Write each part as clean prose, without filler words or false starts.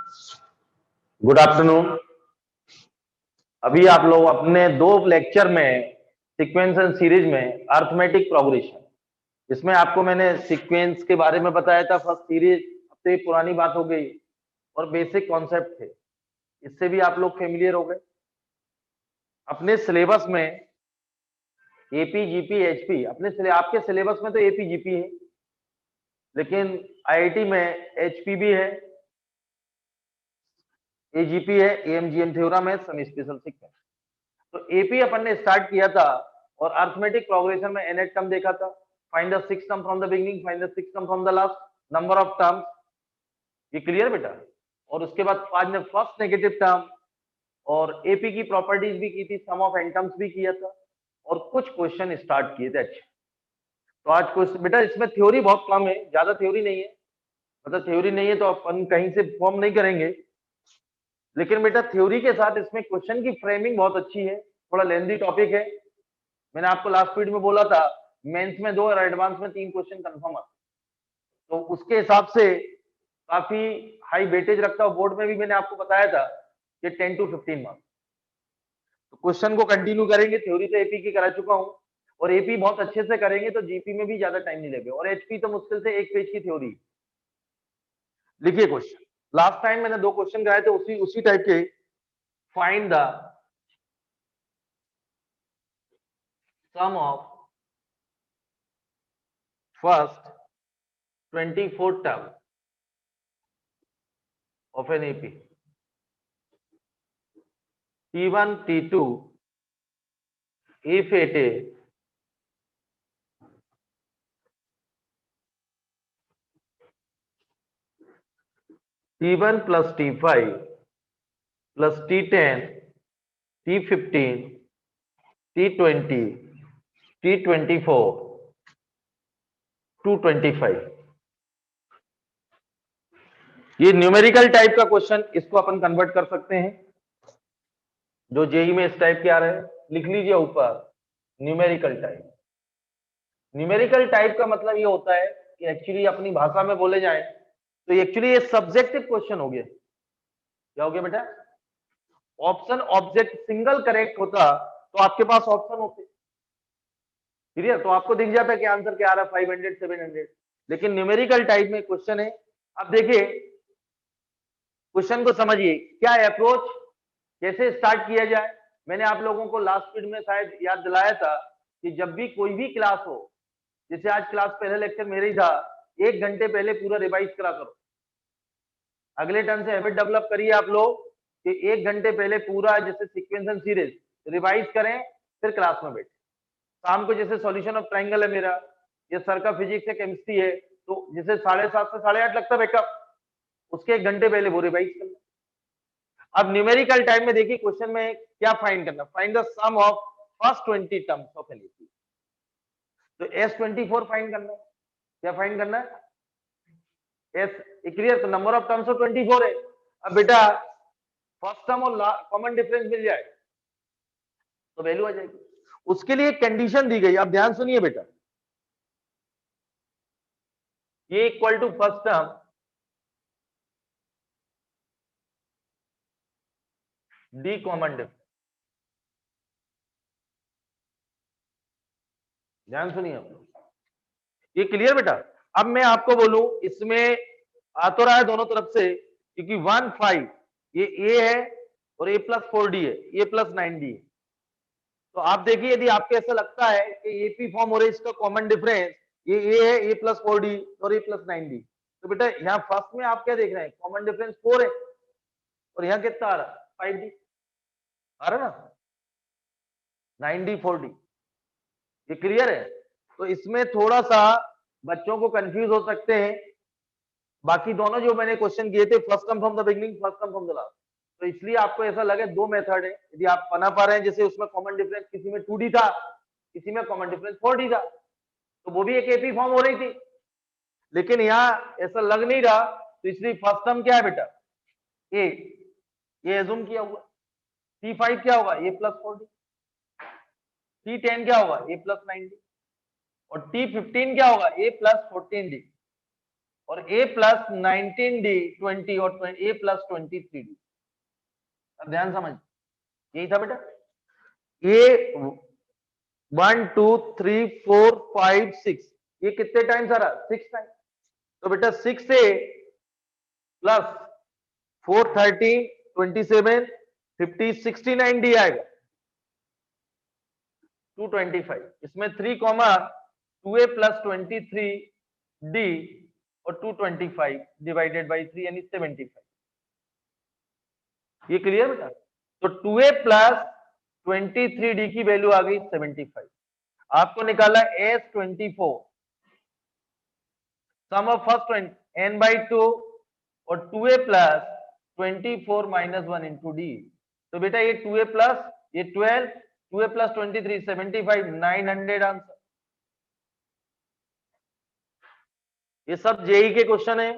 Good afternoon. अभी आप लोग अपने दो लेक्चर में सीक्वेंस एंड सीरीज में अर्थमेटिक प्रोग्रेशन, इसमें आपको मैंने सीक्वेंस के बारे में बताया था। फर्स्ट सीरीज हफ्ते पुरानी बात हो गई और बेसिक कॉन्सेप्ट थे, इससे भी आप लोग फेमिलियर हो गए। अपने सिलेबस में एपी जीपी एचपी, आपके सिलेबस में तो एपी जीपी है, लेकिन आईआईटी में एचपी भी है, एजीपी है, एएमजीएम थ्योरम है, सम स्पेशल सीक्वेंस। तो एपी अपन ने स्टार्ट किया था और अर्थमेटिक प्रोग्रेशन में nth टर्म देखा था। Find the six term from the beginning, find the six term from the last, number of terms, ये क्लियर बेटा। और उसके बाद आज ने फर्स्ट नेगेटिव टर्म और एपी की प्रॉपर्टीज भी की थी, सम ऑफ एन टर्म्स भी किया था और कुछ क्वेश्चन स्टार्ट किए थे। अच्छे, तो आज क्वेश्चन बेटा इसमें थ्योरी बहुत कम है, ज्यादा थ्योरी नहीं है, मतलब थ्योरी नहीं है तो अपन कहीं से फॉर्म नहीं करेंगे, लेकिन बेटा थ्योरी के साथ इसमें क्वेश्चन की फ्रेमिंग बहुत अच्छी है। थोड़ा लेंथी टॉपिक है, मैंने आपको लास्ट पीरियड में बोला था मेंस में 2 और एडवांस में 3 क्वेश्चन कंफर्म आते, तो उसके हिसाब से काफी हाई वेटेज रखता हूं। बोर्ड में भी मैंने आपको बताया था कि 10 to 15 मार्क्स। तो क्वेश्चन को कंटिन्यू करेंगे, थ्योरी तो एपी की करा चुका हूं और एपी बहुत अच्छे से करेंगे तो जीपी में भी ज्यादा टाइम नहीं लगेगा, और एचपी तो मुश्किल से 1 पेज की थ्योरी। लिखिए क्वेश्चन, लास्ट टाइम मैंने 2 क्वेश्चन कराए थे उसी टाइप के। Find the sum of first 24 term of an AP, T1 T2 if it is T1 plus T5 plus T10 T15 T20 T24 225। ये न्यूमेरिकल टाइप का question, इसको अपन convert कर सकते हैं। जो जेई में इस टाइप के आ रहे हैं लिख लीजिए ऊपर, न्यूमेरिकल टाइप। न्यूमेरिकल टाइप का मतलब ये होता है कि एक्चुअली अपनी भाषा में बोले जाए तो एक्चुअली ये सब्जेक्टिव क्वेश्चन हो गया। क्या हो गया बेटा? ऑप्शन ऑब्जेक्ट सिंगल करेक्ट होता तो आपके पास ऑप्शन होते, क्लियर, तो आपको दिख जाता है कि आंसर क्या आ रहा है, 500 700। लेकिन न्यूमेरिकल टाइप में क्वेश्चन है। अब देखिए क्वेश्चन को समझिए, क्या अप्रोच कैसे स्टार्ट किया जाए। मैंने आप लोगों को लास्ट पीरियड में शायद याद दिलाया था कि जब भी कोई भी क्लास हो, जैसे आज क्लास पहले लेक्चर मेरे ही था, 1 घंटे पहले पूरा रिवाइज करा करो। अगले टर्म से हैबिट डेवलप करिए आप लोग कि 1 घंटे पहले पूरा जैसे सीक्वेंस एंड सीरीज रिवाइज करें, फिर क्लास में बैठे। शाम को जैसे सॉल्यूशन ऑफ ट्राइंगल है मेरा, ये सर का फिजिक्स है, केमिस्ट्री है, तो जैसे 7:30 से 8:30 लगता है बैकअप, उसके 1 घंटे पहले वो रिवाइज करना। अब न्यूमेरिकल टाइम में देखिए क्वेश्चन में क्या फाइंड करना, find the sum of first 20 terms of an AP. तो S24 फाइंड करना है। क्या फाइंड करना है? एस क्लियर, तो नंबर ऑफ टर्म्स तो 24 है। अब बेटा फर्स्ट टर्म और कॉमन डिफरेंस मिल जाए तो वैल्यू आ जाएगी। उसके लिए एक कंडीशन दी गई, आप ध्यान सुनिए बेटा। ये equal to first term d common difference. ध्यान सुनिए आप लोग, ये क्लियर बेटा। अब मैं आपको बोलूं, इसमें आ तो रहा है दोनों तरफ से, क्योंकि 1 5 ये ए है और A+4D है, A+9D है। तो आप देखिए यदि आपको ऐसा लगता है कि एपी फॉर्म हो रहा है, इसका कॉमन डिफरेंस ये ए है, A+4D और A+9D, तो बेटा यहाँ फर्स्ट में आप क्या देख रहे हैं, कॉमन डिफरेंस 4 है और यहाँ कितना आ रहा है 5D आ रहा ना, 9D 4D, ये क्लियर है। तो इसमें थोड़ा सा बच्चों को कंफ्यूज हो सकते हैं। बाकी दोनों जो मैंने क्वेश्चन किए थे, first come from the beginning, first come from the last, तो इसलिए आपको ऐसा लगे 2 मेथड है। यदि आप बना पा रहे हैं, जैसे उसमें कॉमन डिफरेंस किसी में 2D था, किसी में कॉमन डिफरेंस 4D था, तो वो भी एक एपी फॉर्म हो रही थी, लेकिन यहाँ ऐसा लग नहीं रहा, तो इसलिए फर्स्ट टर्म क्या है बेटा, ए, ये एज्यूम किया हुआ। T5 क्या होगा, A+4D। T10 क्या होगा, A+9D। और T15 क्या होगा, A+14D। और a प्लस 19d 20 और a प्लस 23d। अब ध्यान समझ, यही था बेटा। a 1 2 3 4 5 6, ये कितने टाइम्स आ रहा? 6 टाइम। तो बेटा 6a प्लस 4 30 27 50 69d आएगा 225। इसमें 3 कॉमा 2a प्लस 23d और 225 डिवाइडेड बाई 3 यानी 75। ये क्लियर बेटा? तो 2a प्लस 23d की वैल्यू आ गई 75। आपको निकाला S24 sum of first n by 2 और 2a plus 24 minus 1 into D. तो बेटा ये 2a प्लस ये 12 2a प्लस 23 75 900 आंसर। ये सब जेई के क्वेश्चन है,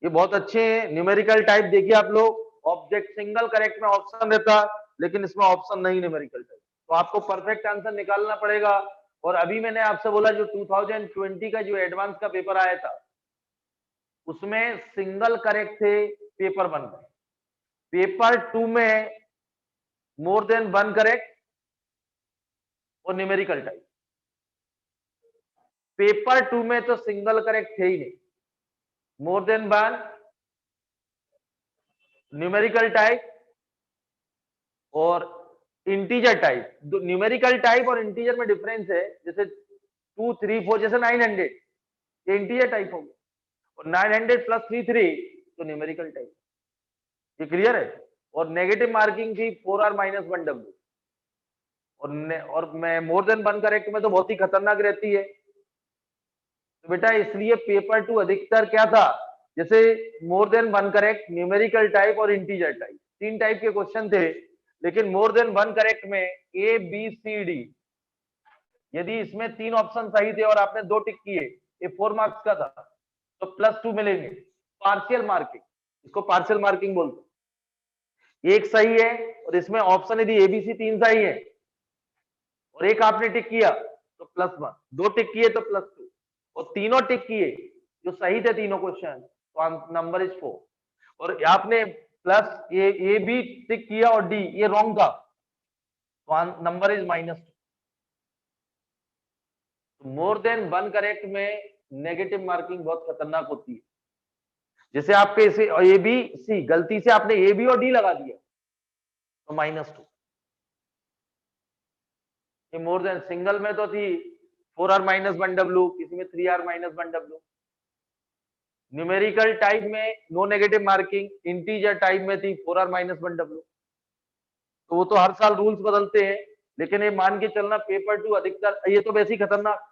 ये बहुत अच्छे हैं। न्यूमेरिकल टाइप देखिए आप लोग, ऑब्जेक्ट सिंगल करेक्ट में ऑप्शन रहता, लेकिन इसमें ऑप्शन नहीं न्यूमेरिकल टाइप, तो आपको परफेक्ट आंसर निकालना पड़ेगा। और अभी मैंने आपसे बोला जो 2020 का जो एडवांस का पेपर आया था उसमें सिंगल करेक्ट थे पेपर 1 में, पेपर 2 में मोर देन 1 करेक्ट और न्यूमेरिकल टाइप। पेपर 2 में तो सिंगल करेक्ट थे ही नहीं, मोर देन 1 न्यूमेरिकल टाइप और इंटीजर टाइप। न्यूमेरिकल टाइप और इंटीजर में डिफरेंस है, जैसे 2 3 4 जैसे 900 ये इंटीजर टाइप हो गया, और 900 प्लस 33 तो न्यूमेरिकल टाइप। ये क्लियर है? और नेगेटिव मार्किंग थी 4r माइनस 1w, और मैं मोर देन 1 करेक्ट में तो बहुत ही खतरनाक रहती है। तो बेटा इसलिए पेपर 2 अधिकतर क्या था, जैसे more than 1 correct, numerical type और इंटीजर टाइप, 3 टाइप के क्वेश्चन थे। लेकिन मोर देन 1 करेक्ट में ए बी सी डी, यदि इसमें 3 ऑप्शन सही थे और आपने 2 टिक किए, ये 4 मार्क्स का था, तो +2 मिलेंगे। पार्शियल मार्किंग, इसको पार्शियल मार्किंग बोलते हैं। एक सही है और इसमें ऑप्शन यदि एबीसी 3 सही है और एक आपने टिक किया तो +1, 2 टिक किए तो +2, और तीनों टिक किए जो सही थे तीनों क्वेश्चन तो नंबर इज 4। और आपने प्लस ए बी टिक किया और डी ये रॉन्ग था तो number is -2। More than 1 correct में नेगेटिव मार्किंग बहुत खतरनाक होती है। जैसे आपके इसे ए बी सी, गलती से आपने ए बी और डी लगा दिया तो -2। ये मोर देन सिंगल में तो थी 4r माइनस 1w, किसी में 3r minus 1w। Numerical type में no negative marking, integer type में थी 4r माइनस 1w। तो वो तो हर साल रूल्स बदलते हैं, लेकिन ये मान के चलना पेपर 2 अधिकतर, ये तो वैसे ही खतरनाक।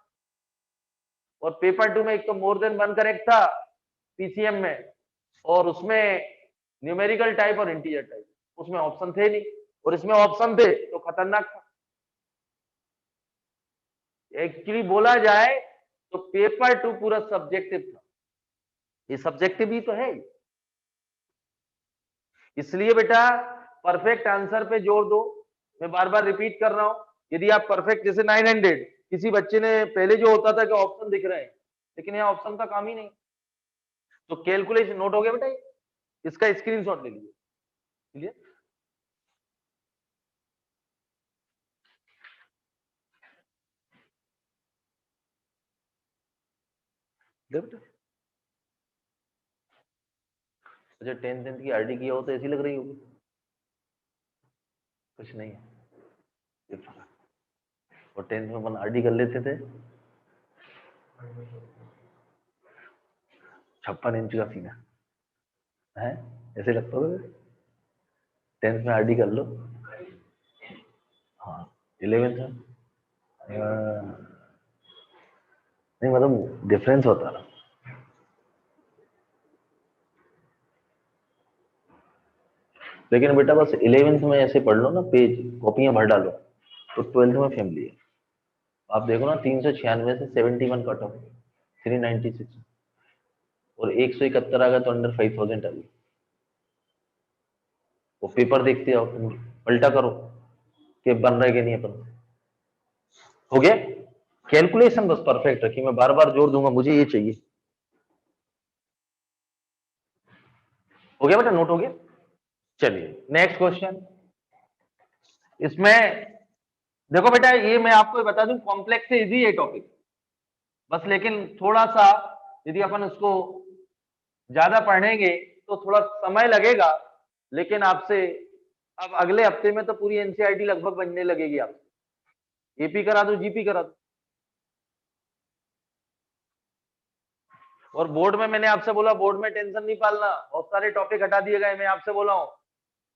और पेपर 2 में एक तो मोर देन 1 करेक्ट था पीसीएम में, और उसमें न्यूमेरिकल टाइप और इंटीजर टाइप, उसमें ऑप्शन थे नहीं, और इसमें ऑप्शन थे तो खतरनाक था। एक्चुअली बोला जाए तो पेपर 2 पूरा सब्जेक्टिव था, ये सब्जेक्टिव ही तो है। इसलिए बेटा परफेक्ट आंसर पे जोर दो। मैं बार बार रिपीट कर रहा हूं, यदि आप परफेक्ट, जैसे 900 किसी बच्चे ने पहले जो होता था कि ऑप्शन दिख रहे हैं, लेकिन यहाँ ऑप्शन का काम ही नहीं, तो कैलकुलेशन नोट हो गया बेटा, इसका स्क्रीनशॉट ले लीजिए। क्लियर? बेटा अच्छा 10th की आरडी किया हो तो ऐसी लग रही होगी, कुछ नहीं है। और 10th में अपन आरडी कर लेते थे, 56 इंच का सीना है, ऐसे लगता था 10th में आरडी कर लो। हाँ 11th में नहीं, मतलब डिफरेंस होता ना। लेकिन बेटा बस 11th में ऐसे पढ़ लो ना, पेज कॉपियां भर डालो, तो 12th में फैमिली है। आप देखो ना 396 से 71 कट ऑफ 396, और 171 आ गया तो अंडर 5000 आ गई। वो पेपर देखते हो तुम, पलटा करो कि बन रहे कि नहीं अपन। हो गया? कैलकुलेशन बस परफेक्ट रखी, मैं बार बार जोर दूंगा मुझे ये चाहिए। हो गया बेटा, नोट हो गया। चलिए नेक्स्ट क्वेश्चन। इसमें देखो बेटा, ये मैं आपको बता दूं, कॉम्प्लेक्स से इजी है टॉपिक, बस लेकिन थोड़ा सा यदि अपन उसको ज्यादा पढ़ेंगे तो थोड़ा समय लगेगा, लेकिन आपसे अब अगले हफ्ते में तो पूरी एनसीईआरटी लगभग बनने लगेगी। आपसे एपी करा दो, जीपी करा दो। और बोर्ड में मैंने आपसे बोला, बोर्ड में टेंशन नहीं पालना, बहुत सारे टॉपिक हटा दिए गए, मैं आपसे बोला हूं।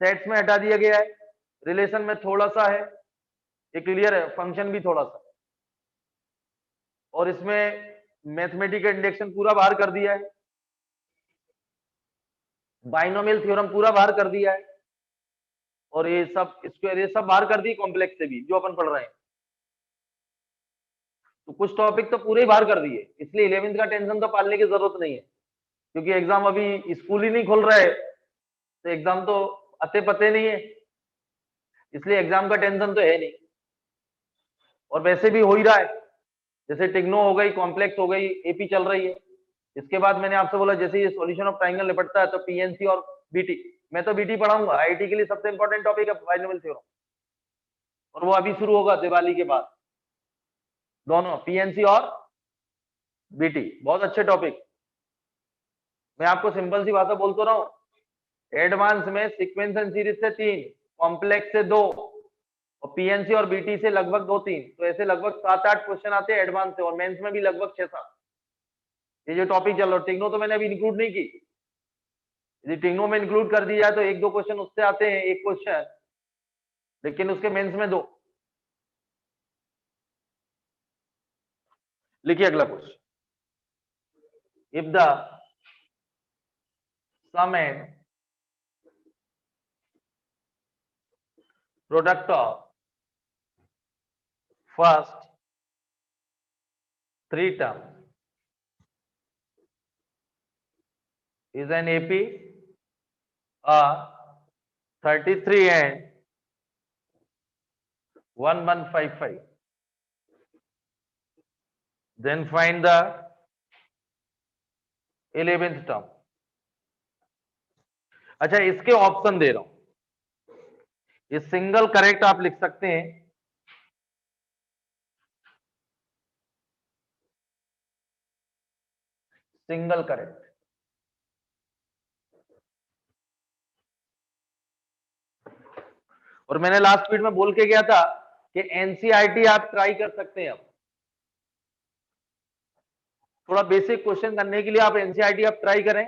सेट्स में हटा दिया गया है, रिलेशन में थोड़ा सा है, ये क्लियर है, फंक्शन भी थोड़ा सा, और इसमें मैथमेटिकल इंडेक्शन पूरा बाहर कर दिया है, बाइनोमियल थ्योरम पूरा बाहर कर दिया है, और ये सब स्क्वायर ये सब बाहर कर दी, कॉम्प्लेक्स से भी जो अपन पढ़ रहे हैं। तो कुछ टॉपिक तो पूरे बाहर कर दिए, इसलिए 11वीं का टेंशन तो पालने की जरूरत नहीं है, क्योंकि एग्जाम अभी स्कूल ही नहीं खुल रहा है, तो एग्जाम तो अते पते नहीं है, इसलिए एग्जाम का टेंशन तो है नहीं। और वैसे भी हो ही रहा है, जैसे टिग्नो हो गई, कॉम्प्लेक्स हो गई, एपी चल रही है। इसके बाद मैंने आपसे बोला, जैसे ये सॉल्यूशन ऑफ ट्रायंगल निपटता है तो पीएनसी और बीटी, मैं तो बीटी पढ़ाऊंगा, आईटी के लिए सबसे इंपॉर्टेंट टॉपिक है बाइनोमियल थ्योरम, और वो अभी शुरू होगा दिवाली के बाद, दोनों पीएनसी और बीटी, बहुत अच्छे टॉपिक। मैं आपको सिंपल सी बातें बोलता रहा हूं, एडवांस में सीक्वेंस एंड सीरीज से 3, कॉम्प्लेक्स से 2, और पीएनसी और बीटी से लगभग 2-3, तो ऐसे लगभग 7-8 क्वेश्चन आते हैं एडवांस से, और मेंस में भी लगभग 6-7। ये जो टॉपिक चल रहा है, टिग्नो तो मैंने अभी इंक्लूड नहीं की, यदि टिग्नो में इंक्लूड कर दिया तो 1-2 क्वेश्चन उससे आते हैं, एक क्वेश्चन, लेकिन उसके मेंस में 2। लिखिए अगला question, if the sum and product of first 3 terms is an AP 33 and 1155, then find the 11th term। अच्छा, इसके ऑप्शन दे रहा हूं, ये सिंगल करेक्ट आप लिख सकते हैं, सिंगल करेक्ट, और मैंने लास्ट वीडियो में बोल के गया था कि एनसीईआरटी आप ट्राई कर सकते हैं। अब थोड़ा बेसिक क्वेश्चन करने के लिए आप एनसीईआरटी आप ट्राई करें।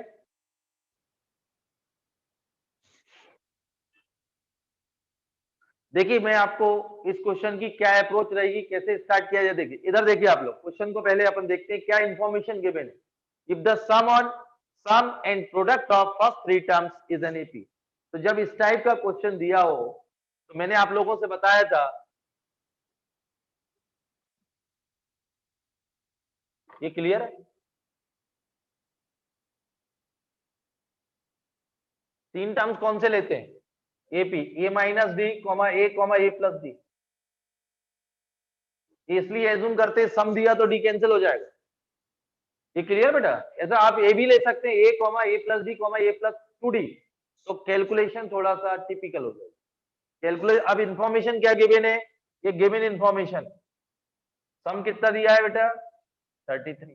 देखिए मैं आपको इस क्वेश्चन की क्या अप्रोच रहेगी, कैसे स्टार्ट किया जाए, देखिए इधर देखिए आप लोग, क्वेश्चन को पहले अपन देखते हैं क्या इंफॉर्मेशन गिवन है। If the sum and product of first 3 terms is an AP, तो जब इस टाइप का क्वेश्चन दिया हो तो मैंने आप लोगों से बताया था, ये क्लियर है, 3 टर्म्स कौन से लेते हैं, AP, A minus D comma A plus D, इसलिए एज्यूम करते हैं सम दिया तो डी कैंसिल हो जाएगा। ये क्लियर बेटा, ऐसा आप ए भी ले सकते हैं, ए प्लस डी ए प्लस 2d, तो कैलकुलेशन थोड़ा सा टिपिकल हो जाएगा। कैलकुलेट, अब इंफॉर्मेशन क्या गिवन है, ये गिवन इंफॉर्मेशन, सम कितना दिया है बेटा 33,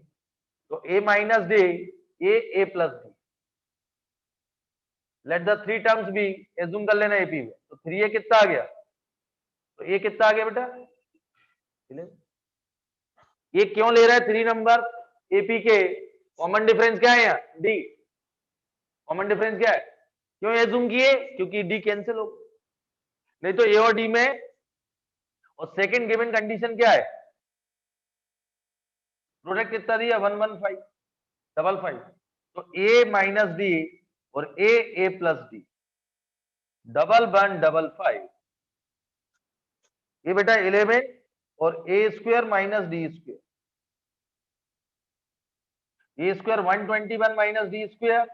तो A minus D A plus D, let the 3 terms be, assume कर लेना एपी में, तो 3 कितना आ गया, तो ये कितना आ गया बेटा, ये क्यों ले रहा है 3 नंबर, एपी के कॉमन डिफरेंस क्या है, यहाँ डी, कॉमन डिफरेंस क्या है, क्यों एज्यूम किए, क्योंकि डी कैंसिल हो, नहीं तो ए और डी में, और सेकंड गिवन कंडीशन क्या है, प्रोडक्ट कितना दिया 11555, तो ए माइनस डी और ए प्लस डी, डबल 155, ये बेटा 11 और A square minus D square, A square 121 minus D square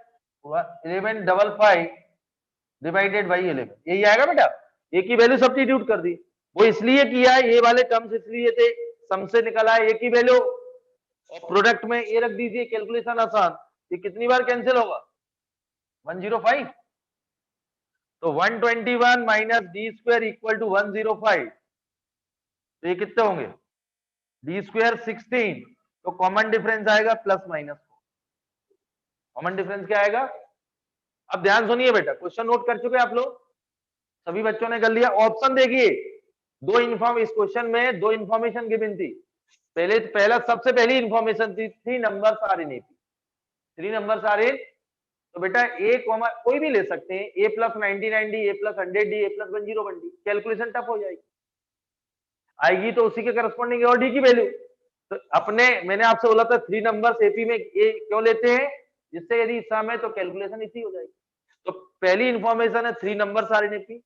1155 divided by 11, यही आएगा बेटा, ए की वैल्यू सब्स्टिट्यूट कर दी, वो इसलिए किया है, ये वाले टर्म्स इसलिए थे, सम से निकला है ए की वैल्यू, और प्रोडक्ट में ए रख दीजिए, कैलकुलेशन आसान, ये कितनी बार कैंसिल होगा 105, तो 121 minus D square equal to 105, तो ये कितने होंगे, डी स्क्वायर 16, तो कॉमन डिफरेंस आएगा प्लस माइनस, कॉमन डिफरेंस क्या आएगा। अब ध्यान सुनिए बेटा, क्वेश्चन नोट कर चुके आप लोग, सभी बच्चों ने कर लिया। ऑप्शन देखिए, इस क्वेश्चन में दो इंफॉर्मेशन गिवन थी। पहला सबसे पहली इंफॉर्मेशन थी 3 numbers are in AP, 3 numbers are in, तो बेटा ए कॉमा कोई भी ले सकते हैं, ए प्लस 99 डी, ए प्लस 100 डी, ए प्लस 101 डी, कैलकुलेशन टफ हो जाएगी, आएगी तो उसी के करस्पॉन्डिंग और डी की वैल्यू। तो मैंने आपसे बोला था 3 नंबर्स एपी में ए क्यों लेते हैं, जिससे यदि सम है तो कैलकुलेशन इसी हो जाएगी। तो पहली इंफॉर्मेशन है 3 numbers are in AP.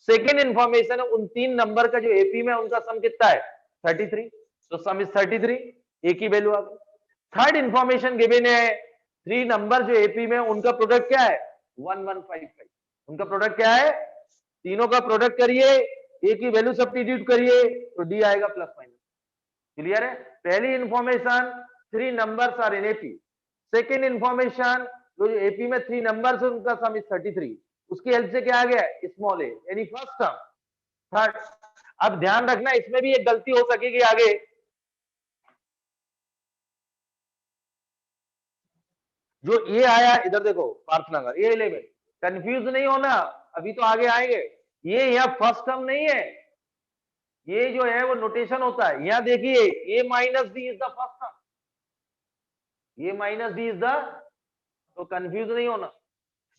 Second information है उन 3 नंबर का जो एपी में उनका सम कितना है 33, तो सम इज 33, ए की वैल्यू आ गई। थर्ड इंफॉर्मेशन गिवन है 3 नंबर जो एपी में उनका प्रोडक्ट क्या है 1155, उनका प्रोडक्ट क्या है, तीनों का प्रोडक्ट करिए, ए की वैल्यू सब्स्टिट्यूट करिए तो डी आएगा प्लस माइनस। क्लियर है, पहली information 3 numbers are in AP, second information जो एपी में 3 नंबर्स उनका सम इज 33, उसकी हेल्प से क्या आ गया स्मॉल ए यानी फर्स्ट टर्म। थर्ड, अब ध्यान रखना इसमें भी एक गलती हो सकेगी आगे, जो ये आया इधर देखो पार्थनगर ए 11, कंफ्यूज नहीं होना, अभी तो आगे आएंगे, ये यहाँ फर्स्ट टर्म नहीं है, ये जो है वो नोटेशन होता है। यहाँ देखिए A minus D is the first term, ये माइनस डी इज द, तो कंफ्यूज नहीं होना,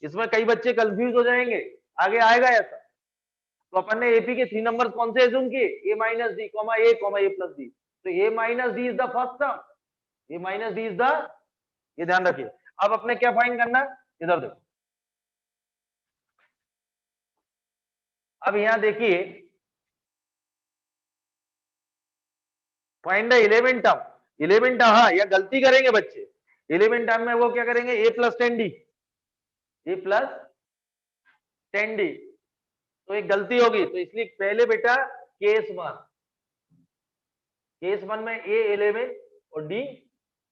इसमें कई बच्चे कंफ्यूज हो जाएंगे, आगे आएगा ऐसा। तो अपन ने एपी के 3 नंबर कौन से एज्यूम किए, A minus D comma A plus D, तो A minus D is the first term, A minus D is the, ये ध्यान रखिए। अब अपने क्या फाइंड करना, इधर देखो, अब यहां देखिए फाइंड द 11 टर्म, 11 टर्म, हाँ या गलती करेंगे बच्चे 11 टर्म में, वो क्या करेंगे ए प्लस 10 डी, ए प्लस 10 डी, तो एक गलती होगी, तो इसलिए पहले बेटा केस 1 में ए 11 और डी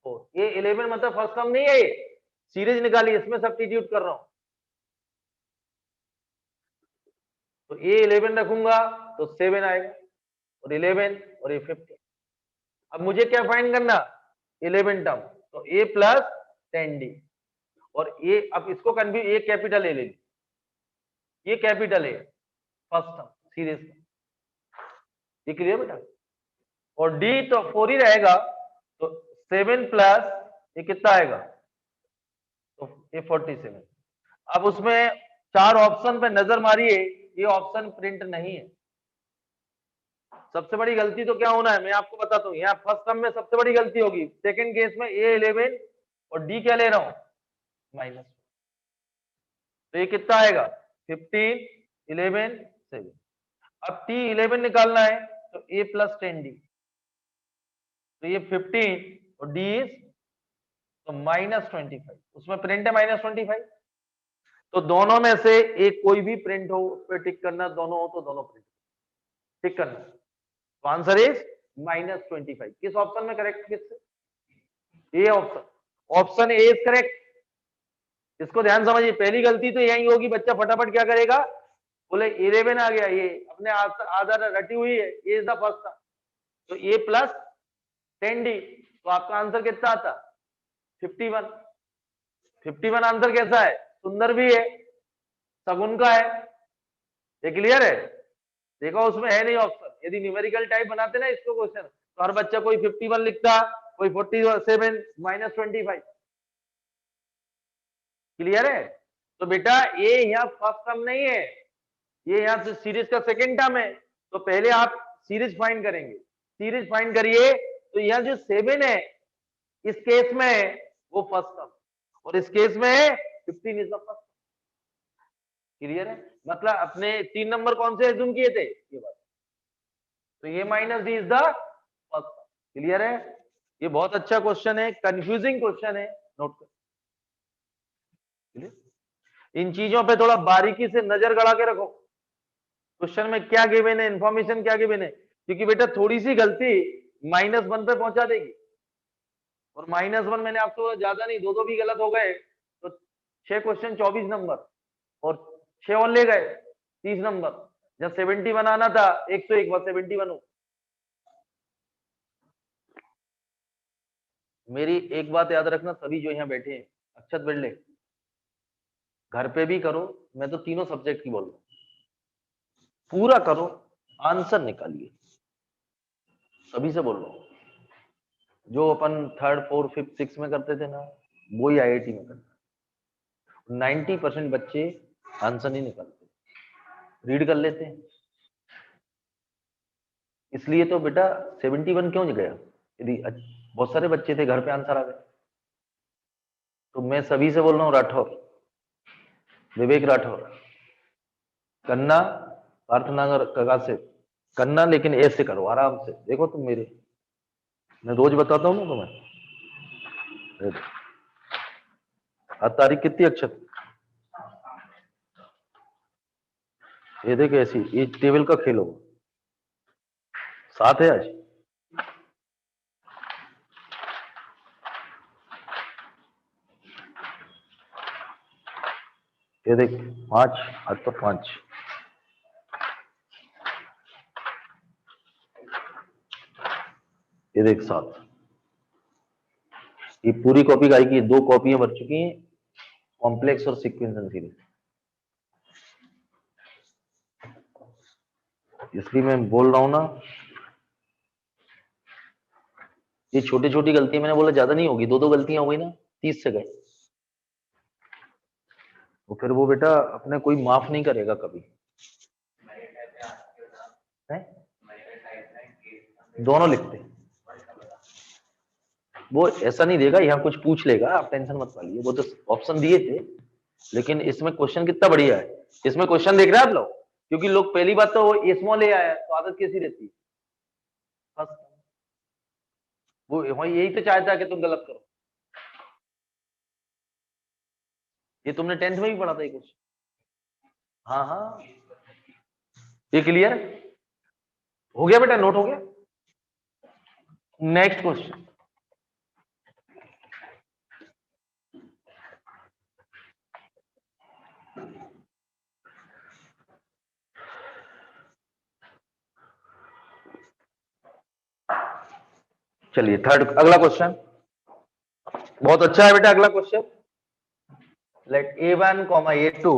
4, ए 11 मतलब फर्स्ट टर्म नहीं है, ये सीरीज निकाली, इसमें सब्स्टिट्यूट कर रहा हूं, तो ए 11 रखूंगा तो 7 आएगा और 11 और ए 15। अब मुझे क्या फाइंड करना 11 टर्म, तो ए प्लस 10 डी और ए, अब इसको कंफ्यूज, ए कैपिटल ए ले ली, ये capital A first term series का, ये क्लियर बेटा, और डी तो 4 ही रहेगा, तो 7 प्लस ये कितना आएगा, तो ये 47। अब उसमें 4 ऑप्शन पे नजर मारिए, ये ऑप्शन प्रिंट नहीं है। सबसे बड़ी गलती तो क्या होना है मैं आपको बताता हूँ, यहाँ फर्स्ट टर्म में सबसे बड़ी गलती होगी, सेकंड केस में ए 11 और डी क्या ले रहा हूं माइनस, तो ये कितना आएगा 15 11 7। अब टी 11 निकालना है तो ए प्लस 10 डी, तो ये 15 और डी इज तो -25, उसमें प्रिंट है -25, तो दोनों में से एक कोई भी प्रिंट हो उस पर टिक करना, दोनों हो तो दोनों प्रिंट टिक करना, तो आंसर इज -25। किस ऑप्शन में करेक्ट, किससे, A option, option A is correct. इसको ध्यान समझिए, पहली गलती तो यही होगी, बच्चा फटाफट क्या करेगा, बोले 11 आ गया, ये अपने आधार रटी हुई है, ए इज द फर्स्ट, तो ए प्लस 10 डी, तो आपका आंसर कितना आता 51। 51 आंसर कैसा है, सुंदर भी है, सगुन का है, ये क्लियर है। देखो उसमें है नहीं ऑप्शन, यदि न्यूमेरिकल टाइप बनाते ना इसको क्वेश्चन, तो हर बच्चा कोई 51 लिखता, कोई 47 -25, क्लियर है। तो बेटा ये यहाँ फर्स्ट टर्म नहीं है, ये यहाँ सीरीज का सेकेंड टर्म है, तो पहले आप सीरीज फाइंड करेंगे, सीरीज फाइंड करिए, तो यहाँ जो 7 है इस केस में वो फर्स्ट टर्म, और इस केस में 15 इज द फर्स्ट, क्लियर है। मतलब अपने 3 नंबर कौन से एज्यूम किए थे, ये बात, तो ये minus D is the first, clear है। ये बहुत अच्छा क्वेश्चन है, कंफ्यूजिंग क्वेश्चन है, नोट कर, इन चीजों पे थोड़ा बारीकी से नजर गड़ा के रखो, क्वेश्चन में क्या गिवन है, इंफॉर्मेशन क्या गिवन है, क्योंकि बेटा थोड़ी सी गलती -1 पे पहुंचा देगी, और -1 मैंने आपको ज्यादा नहीं, 2 भी गलत हो गए तो 6 क्वेश्चन 24 नंबर और 6 और ले गए 30 नंबर। जब 70 बनाना था 101 बार 70 बनो। मेरी एक बात याद रखना, सभी जो यहाँ बैठे हैं, अक्षत बिरले, घर पे भी करो, मैं तो तीनों सब्जेक्ट की बोल रहा हूं, पूरा करो, आंसर निकालिए, सभी से बोल रहा हूं। जो अपन 3rd 4th 5th 6th में करते थे ना, वही IIT में करते। 90% बच्चे आंसर नहीं निकालते, रीड कर लेते हैं। इसलिए तो बेटा 71 क्यों गया, यदि बहुत सारे बच्चे थे, घर पे आंसर आ गए। तो मैं सभी से बोल रहा हूँ, राठौर, विवेक राठौर, करना, पार्थनागर कगा से करना, लेकिन ऐसे करो आराम से। देखो तुम मेरे, मैं रोज बताता हूँ ना तुम्हें। आज तारीख कितनी अक्षत, ये देख ऐसी, ये टेबल का खेल होगा, 7 है आज। ये देख 5, आज तो 5। ये देख 7। ये पूरी कॉपी गाई की 2 कॉपियां भर चुकी हैं, कॉम्प्लेक्स और सीक्वेंस सीरीज। इसलिए मैं बोल रहा हूं ना, ये छोटी छोटी गलती मैंने बोला ज्यादा नहीं होगी, 2 गलतियां हो गई ना, 30 से गए। तो फिर वो बेटा अपने कोई माफ नहीं करेगा कभी है? दोनों लिखते, वो ऐसा नहीं देगा, यहाँ कुछ पूछ लेगा, आप टेंशन मत पालिए। वो तो ऑप्शन दिए थे, लेकिन इसमें क्वेश्चन कितना बढ़िया है। इसमें क्वेश्चन देख रहे हैं आप लोग, क्योंकि लोग पहली बात तो वो स्मॉल ले आया, तो आदत कैसी रहती है, बस वो यही तो चाहता कि तुम गलत करो। ये तुमने 10th में भी पढ़ा था ये क्वेश्चन। हाँ हाँ, ये क्लियर हो गया बेटा, नोट हो गया। नेक्स्ट क्वेश्चन, चलिए थर्ड, अगला क्वेश्चन बहुत अच्छा है बेटा। अगला question, let A1, A2,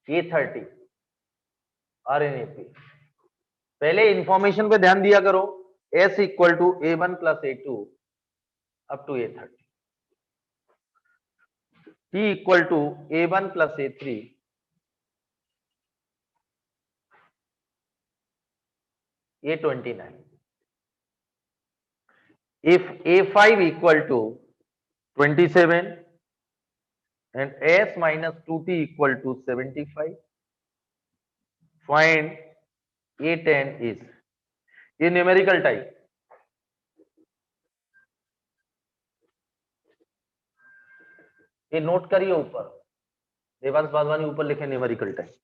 A30 are an AP. पहले इंफॉर्मेशन पे ध्यान दिया करो, S equal to A1 plus A2 up to A30, T equal to A1 plus A3 A29। if A5 equal to 27 and S minus 2T equal to 75, find A10 is। ये numerical type, ये note करिए ऊपर, देवांश बादवानी ऊपर लिखे numerical type.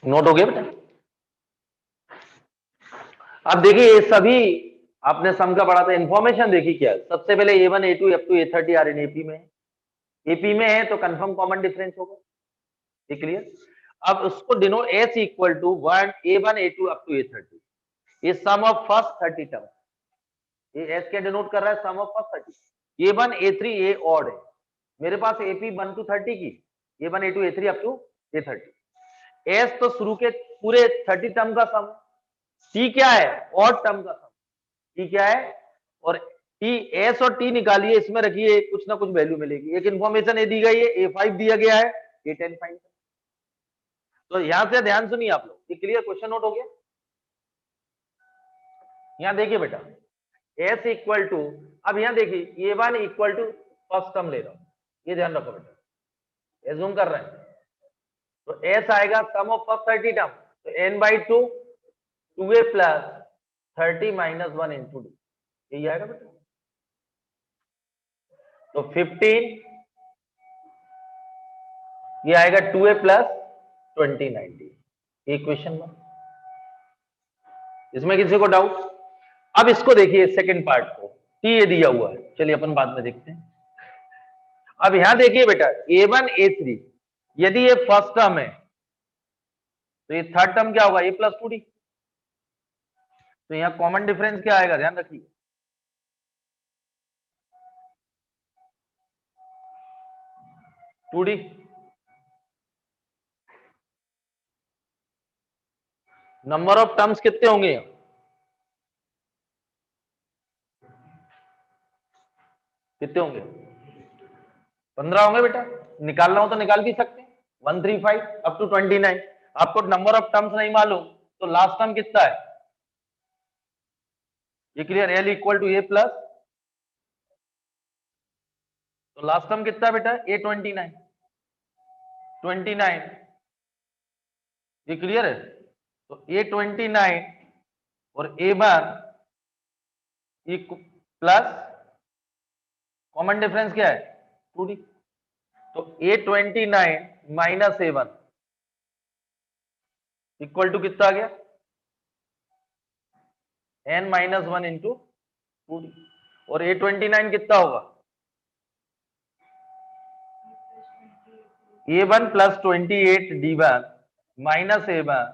Note हो गया बेटा। अब देखिए ये सभी आपने सम का पढ़ा था, इंफॉर्मेशन देखिए क्या है। सबसे पहले A1 A2 up to A30 are in AP में है, एपी में है तो कंफर्म कॉमन डिफरेंस होगा, ये क्लियर। अब उसको denote S equal to A1 A2 up to A30, ये सम ऑफ फर्स्ट 30 टर्म। ये S क्या डिनोट कर रहा है, sum of first 30। A1 A3 ये ऑड है, मेरे पास AP 1 to 30 की, A1 A2 A3 up to A30। S तो शुरू के पूरे 30 टर्म का सम, T क्या है, ऑड टर्म का सम, T क्या है, और T, S और T निकालिए, इसमें रखिए, कुछ ना कुछ वैल्यू मिलेगी। एक इंफॉर्मेशन ये दी गई है, A5 दिया गया है, A10 फाइंड। तो यहां से ध्यान सुनिए आप लोग, ये क्लियर, क्वेश्चन नोट हो गया। यहां देखिए बेटा, एस इक्वल टू, अब यहां देखिए A1 equal to first term ले रहा हूं, ये ध्यान रखो बेटा, एज्यूम कर रहे हैं, तो एस आएगा सम ऑफ फर्स्ट 30 टर्म, तो n/2 2a plus 30 minus 1 into D, यही आएगा बेटा। तो 15 ये आएगा 2a प्लस 20/90, इक्वेशन 1। इसमें किसी को डाउट? अब इसको देखिए सेकंड पार्ट को, टी ये दिया हुआ है, चलिए अपन बाद में देखते हैं। अब यहां देखिए बेटा A1 A3, यदि ये फर्स्ट टर्म है तो ये थर्ड टर्म क्या होगा, A प्लस 2D। तो यहां कॉमन डिफरेंस क्या आएगा, ध्यान रखिए, 2D। नंबर ऑफ टर्म्स कितने होंगे, कितने होंगे, 15 होंगे बेटा। निकालना हो तो निकाल भी सकते हैं, 135 अप टू 29। आपको नंबर ऑफ टर्म्स नहीं मालूम तो लास्ट टर्म कितना है, ये clear, L equal to A plus, तो लास्ट टर्म कितना बेटा, A 29, ये क्लियर है। तो A 29 और A1 प्लस कॉमन डिफरेंस क्या है, 2D। तो A 29 minus A1 equal to कितना आ गया, n-1 इंटू 2D। और A 29 कितना होगा, A1 plus 28 D1 minus A1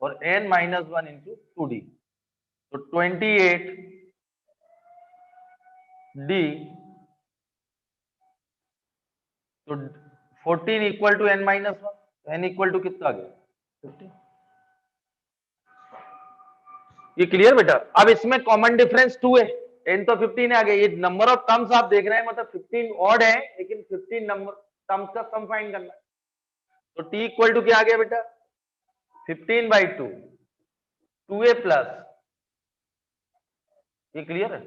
और n-1 इंटू 2D। तो 28 D, तो 14 equal to n-1, n equal to कितना आ गया, 15। ये क्लियर बेटा। अब इसमें कॉमन डिफरेंस 2 है, n तो 15 आ गया, ये नंबर ऑफ टर्म्स आप देख रहे हैं, मतलब 15 ऑड है लेकिन 15 नंबर टर्म्स का सम फाइंड करना है। तो t इक्वल टू क्या आ गया बेटा, 15/2 2a प्लस, ये क्लियर है,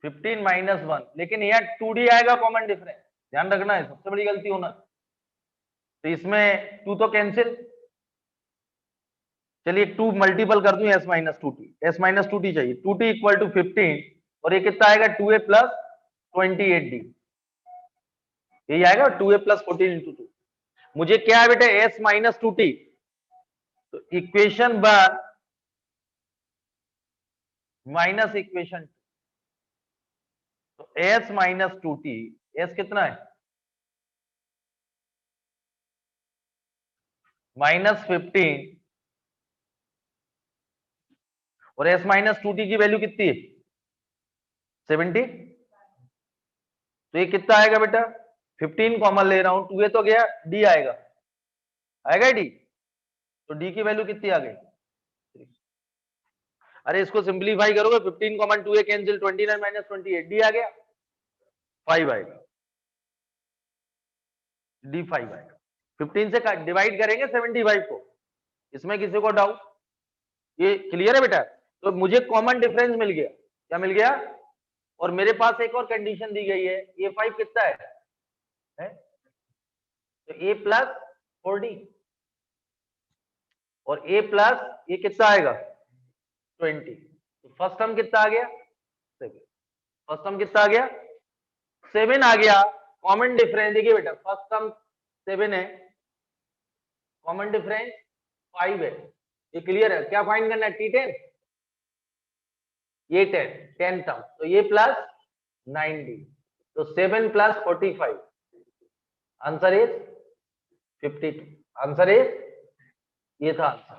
15 माइनस 1, लेकिन यहाँ 2d आएगा कॉमन डिफरेंस, ध्यान रखना है, सबसे बड़ी गलती होना। तो इसमें 2 तो कैंसिल, चलिए 2 मल्टीपल कर दूं s-2t चाहिए, 2t इक्वल टू 15 और ये कितना आएगा, 2a प्लस 28d, यही आएगा 2a प्लस 14 इंटू 2। मुझे क्या है बेटा, s-2t, तो इक्वेशन 1 माइनस इक्वेशन 2, तो s-2t, s कितना है, -15 और s-2t की वैल्यू कितनी है, 70। तो ये कितना आएगा बेटा, 15 कॉमन ले रहा हूं, 2a तो गया, d आएगा d, तो d की वैल्यू कितनी आ गई, अरे इसको सिंपलीफाई करोगे, 15 common 2a cancel, 29 minus 28, d आ गया 5 आएगा, d 5 आएगा। 15 से डिवाइड करेंगे 75 को, इसमें किसी को डाउट, ये क्लियर है बेटा। तो मुझे कॉमन डिफरेंस मिल गया, क्या मिल गया, और मेरे पास एक और कंडीशन दी गई है, a5 कितना है? तो a प्लस 4d और a प्लस ये कितना आएगा, 20। तो फर्स्ट टर्म कितना आ गया, 7। फर्स्ट टर्म कितना आ गया, 7 आ गया। कॉमन डिफरेंस देखिए बेटा, फर्स्ट टर्म 7 है, कॉमन डिफरेंस 5 है, ये क्लियर है। क्या फाइंड करना है, T10, ये 10 टर्म, तो ये प्लस 9d, तो 7 plus 45, answer is 52, answer is, ये था आंसर।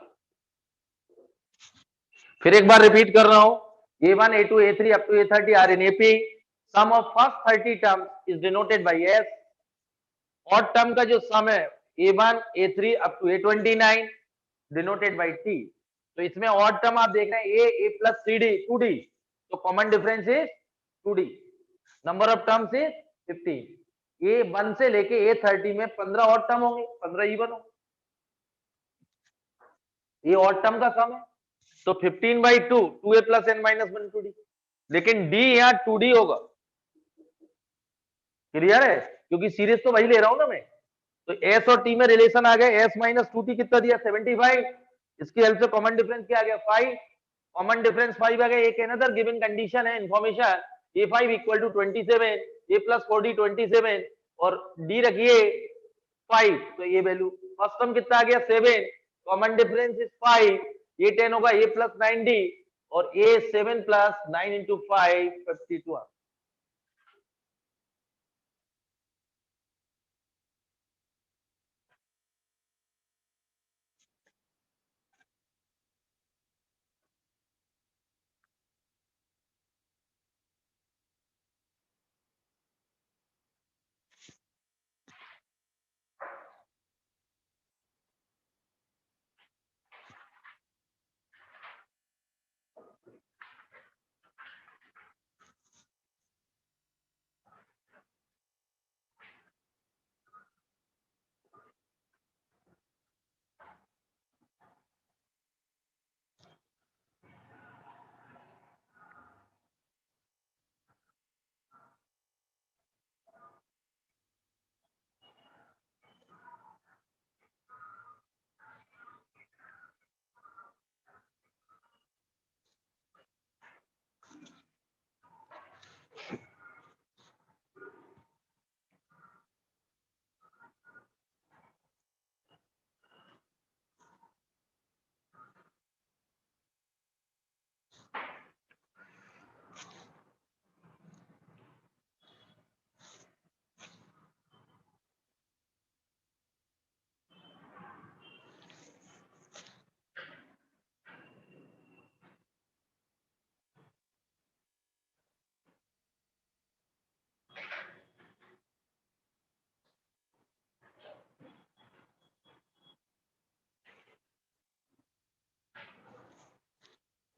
फिर एक बार रिपीट कर रहा हूं, A1 A2 A3 up to A30 are in AP, sum of first 30 terms is denoted by S, odd term का जो सम है A1 A3 up to A29 denoted by T। तो इसमें odd term आप देख रहे हैं A plus 3D 2D, तो common difference is 2D, number of terms is 15। A1 से लेके A30 में 15 ऑड टर्म होंगे, 15 इवन होंगे, ये ऑड टर्म का सम है। तो 15/2 2a plus n minus 1 2d, लेकिन d यहाँ 2d होगा। क्लियर है, क्योंकि सीरीज तो वही ले रहा हूं ना मैं। तो s और t में रिलेशन आ गया, s माइनस 2t कितना दिया 75, इसकी हेल्प से कॉमन डिफरेंस क्या आ गया 5, कॉमन डिफरेंस 5 आ गया। एक अनदर गिवन कंडीशन है information, a5 equal to 27, a plus 4d 27 और d रखिए 5, तो ये वैल्यू फर्स्ट टर्म कितना आ गया 7, कॉमन डिफरेंस इज 5, ये 10 होगा a प्लस 9d और a 7 प्लस 9 इंटू 5 52।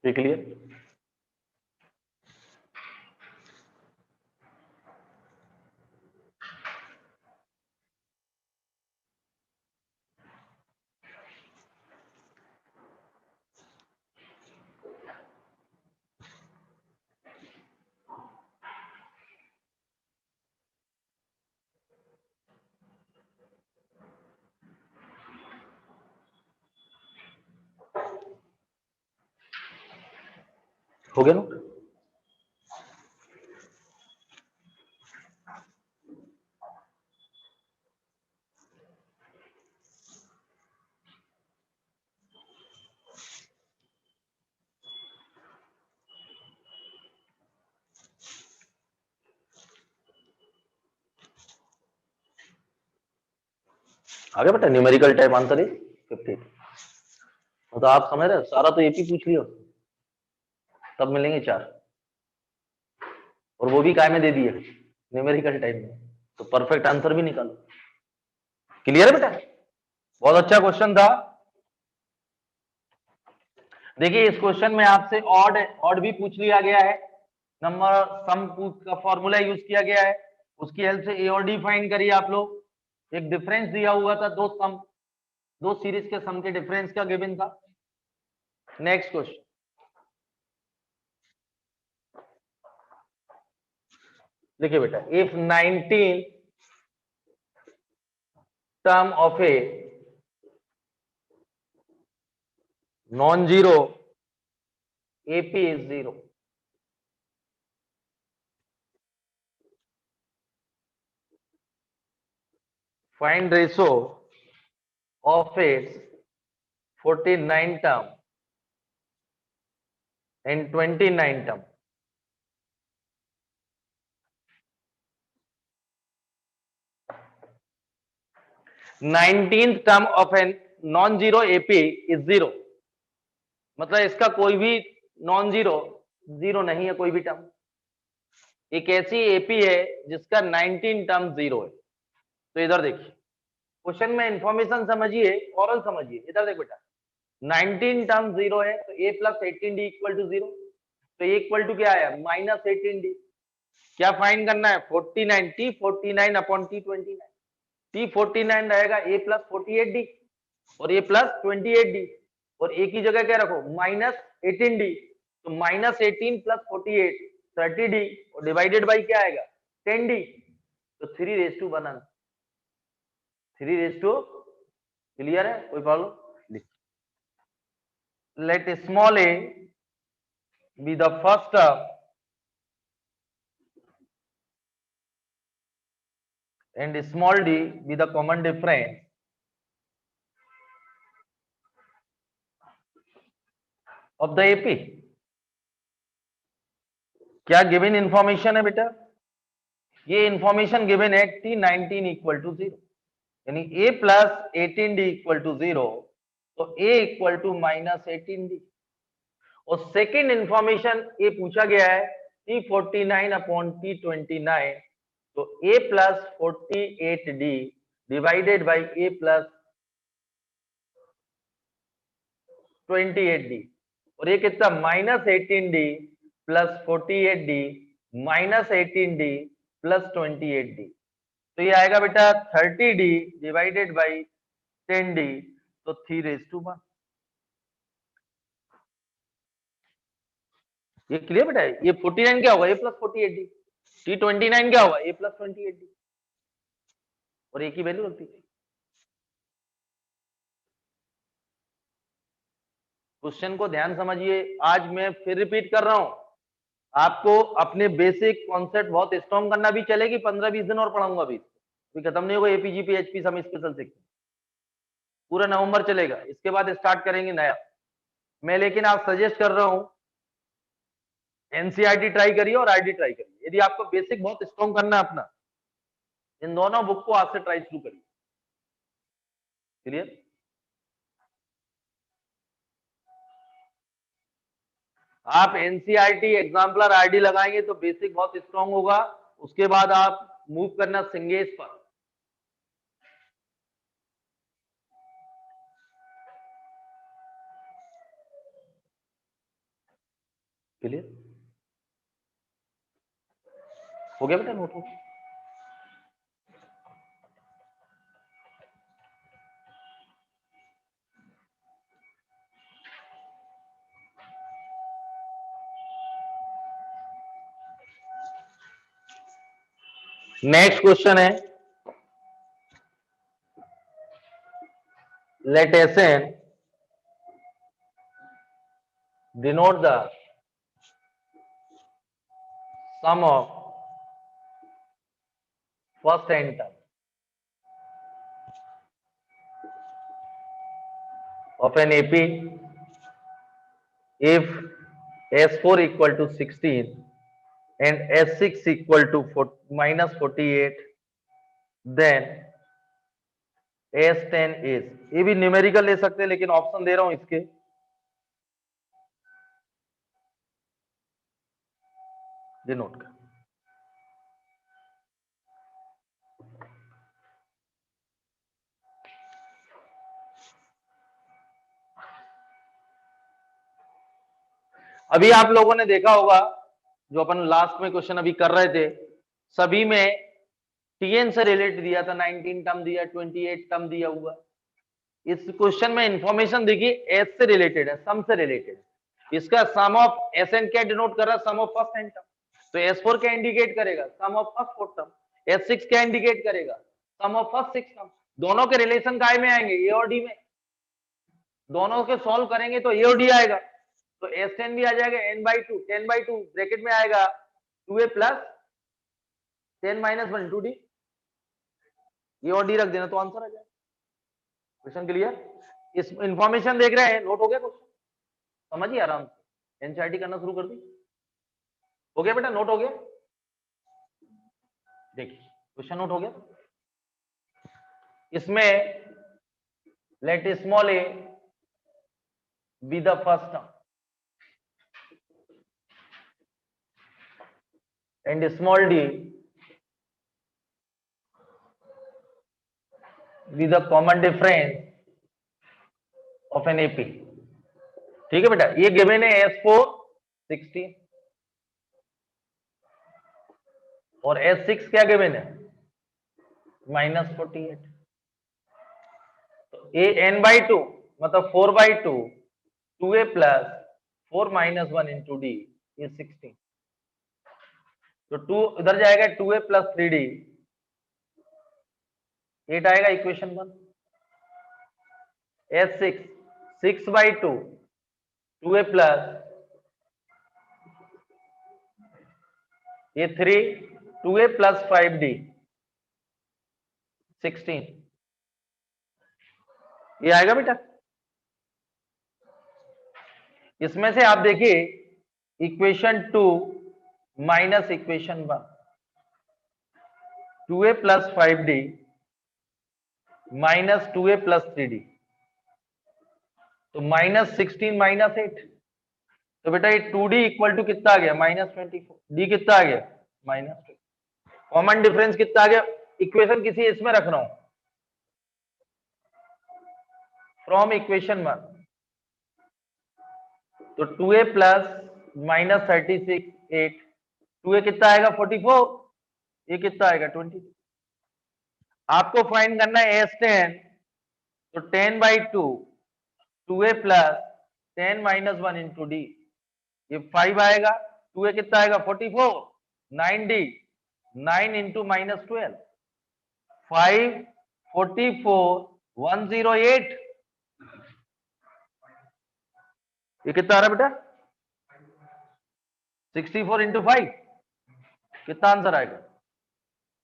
क्लियर, हो गया ना। आ गया बेटा, न्यूमेरिकल टाइप आंसर है 50। तो आप समझ रहे हो, सारा तो एपी पूछ लियो, तब मिलेंगे 4, और वो भी काय में दे दिए न्यूमेरिकल टाइप में, तो परफेक्ट आंसर भी निकालो। क्लियर है बेटा, बहुत अच्छा क्वेश्चन था। देखिए इस क्वेश्चन में आपसे ऑड भी पूछ लिया गया है, नंबर सम का फॉर्मूला यूज किया गया है, उसकी हेल्प से ए और डी फाइंड करिए आप लोग। एक डिफरेंस दिया हुआ था, दो सीरीज के सम के डिफरेंस का गिवन था। नेक्स्ट क्वेश्चन, देखिए बेटा, if 19 term of a non zero AP is 0, find ratio of its 49 term and 29 term. Nineteenth term of an non zero AP is 0, मतलब इसका कोई भी नॉन जीरो जीरो नहीं है, कोई भी टर्म। एक ऐसी एपी है जिसका 19 टर्म 0 है। तो इधर देखिए, क्वेश्चन में इंफॉर्मेशन समझिए, ऑरल समझिए। इधर देख बेटा, 19 टर्म 0 है, तो a plus 18d equal to 0, तो ये इक्वल टू क्या है माइनस 18d। क्या फाइंड करना है 49, t 49 अपॉन t 29, t 49 रहेगा a प्लस 48d और a प्लस 28d, और ए की जगह क्या रखो -18d, तो -18 प्लस 48 30d और डिवाइडेड बाई क्या आएगा 10d, तो 3:1, 3:, क्लियर है, कोई problem? Let small a be the first term and small d be the common difference of the AP. क्या गिवन इंफॉर्मेशन है बेटा? ये इंफॉर्मेशन गिवन है T19 इक्वल टू 0, यानी a plus 18d equal to 0, तो a equal to -18d। और second information ये पूछा गया है T49 अपॉन T29, तो a plus 48d divided by a plus 28d, और ये कितना -18d plus 48d -18d plus 28d, तो ये आएगा बेटा 30d डिवाइडेड बाई 10d, तो 3:1। ये क्लियर बेटा? ये 49 क्या होगा? a प्लस 48d, T29 क्या होगा? a प्लस 28d, और एक ही वैल्यू रखती है। क्वेश्चन को ध्यान समझिए, आज मैं फिर रिपीट कर रहा हूं, आपको अपने बेसिक कॉन्सेप्ट बहुत स्ट्रॉन्ग करना भी चलेगी, 15-20 दिन और पढ़ाऊंगा, अभी खत्म नहीं होगा। एपीजी पीएचपी सम स्पेशल सीखते पूरा नवंबर चलेगा, इसके बाद स्टार्ट करेंगे नया। मैं लेकिन आप सजेस्ट कर रहा हूं एनसीईआरटी ट्राई करिए और आईडी ट्राई करिए, यदि आपको बेसिक बहुत स्ट्रॉन्ग करना है अपना, इन दोनों बुक को आज से ट्राई शुरू करिए। क्लियर? आप एनसीईआरटी एग्जाम्पलर आईडी लगाएंगे तो बेसिक बहुत स्ट्रॉन्ग होगा, उसके बाद आप मूव करना सिंगेज पर। क्लियर हो गया बेटा? नोट हो गया? नेक्स्ट क्वेश्चन है, late Sn denote the sum of first n term of an AP if S4 equal to 16 and S6 equal to -48, then S10 is, ये भी न्यूमेरिकल ले सकते हैं, लेकिन ऑप्शन दे रहा हूं इसके, डिनोट का। अभी आप लोगों ने देखा होगा जो अपन लास्ट में क्वेश्चन अभी कर रहे थे, सभी में टीएन से रिलेट दिया था, 19 टर्म दिया, 28 टर्म दिया हुआ। इस क्वेश्चन में इंफॉर्मेशन देखिए एस से रिलेटेड है, सम से रिलेटेड। इसका सम ऑफ एस एन क्या डिनोट कर रहा है? Sum of first N term. तो S4 क्या इंडिकेट करेगा? Sum of first fourth term. S6 क्या इंडिकेट करेगा? Sum of first six term. दोनों के रिलेशन काय में आएंगे? ए और डी में। दोनों के सॉल्व करेंगे तो ए और डी आएगा, तो S10 भी आ जाएगा n/2, 10/2 ब्रैकेट में आएगा 2a प्लस 10 - 1 2d, ये और डी रख देना तो आंसर आ जाएगा। Question clear? इस इंफॉर्मेशन देख रहे हैं, नोट हो गया क्वेश्चन? समझिए आराम से, एनसीईआरटी करना शुरू कर दी। हो गया बेटा? नोट हो गया? देखिए क्वेश्चन नोट हो गया। इसमें let small a be the first term and small d with the common difference of an AP। ठीक है बेटा? ये गिवन है S4 16 और S6 क्या गिवन है? -48। तो a n/2 मतलब 4/2 2a plus 4 minus 1 into d is 16. तो 2 इधर जाएगा 2a plus 3d 8 आएगा equation 1. S6 6 by 2 2a plus ये 3 2a plus 5d 16 ये आएगा बेटा. इसमें से आप देखिए equation 2 minus equation 1 2a plus 5d minus 2a plus 3d तो माइनस 16 माइनस 8 तो बेटा ये 2d इक्वल टू कितना आ गया -24 d कितना आ गया -2. कॉमन डिफरेंस कितना आ गया. इक्वेशन किसी इसमें रख रहा हूं फ्रॉम इक्वेशन 1 तो 2a प्लस -36 8 2a कितना आएगा 44 ये कितना आएगा 20. आपको फाइंड करना है S10 तो 10 by 2 2a plus 10 minus 1 into d ये 5 आएगा 2a कितना आएगा 44 9d 9 into -12 5 44 108 ये कितना आ रहा है बेटा 64 into 5 कितना आंसर आएगा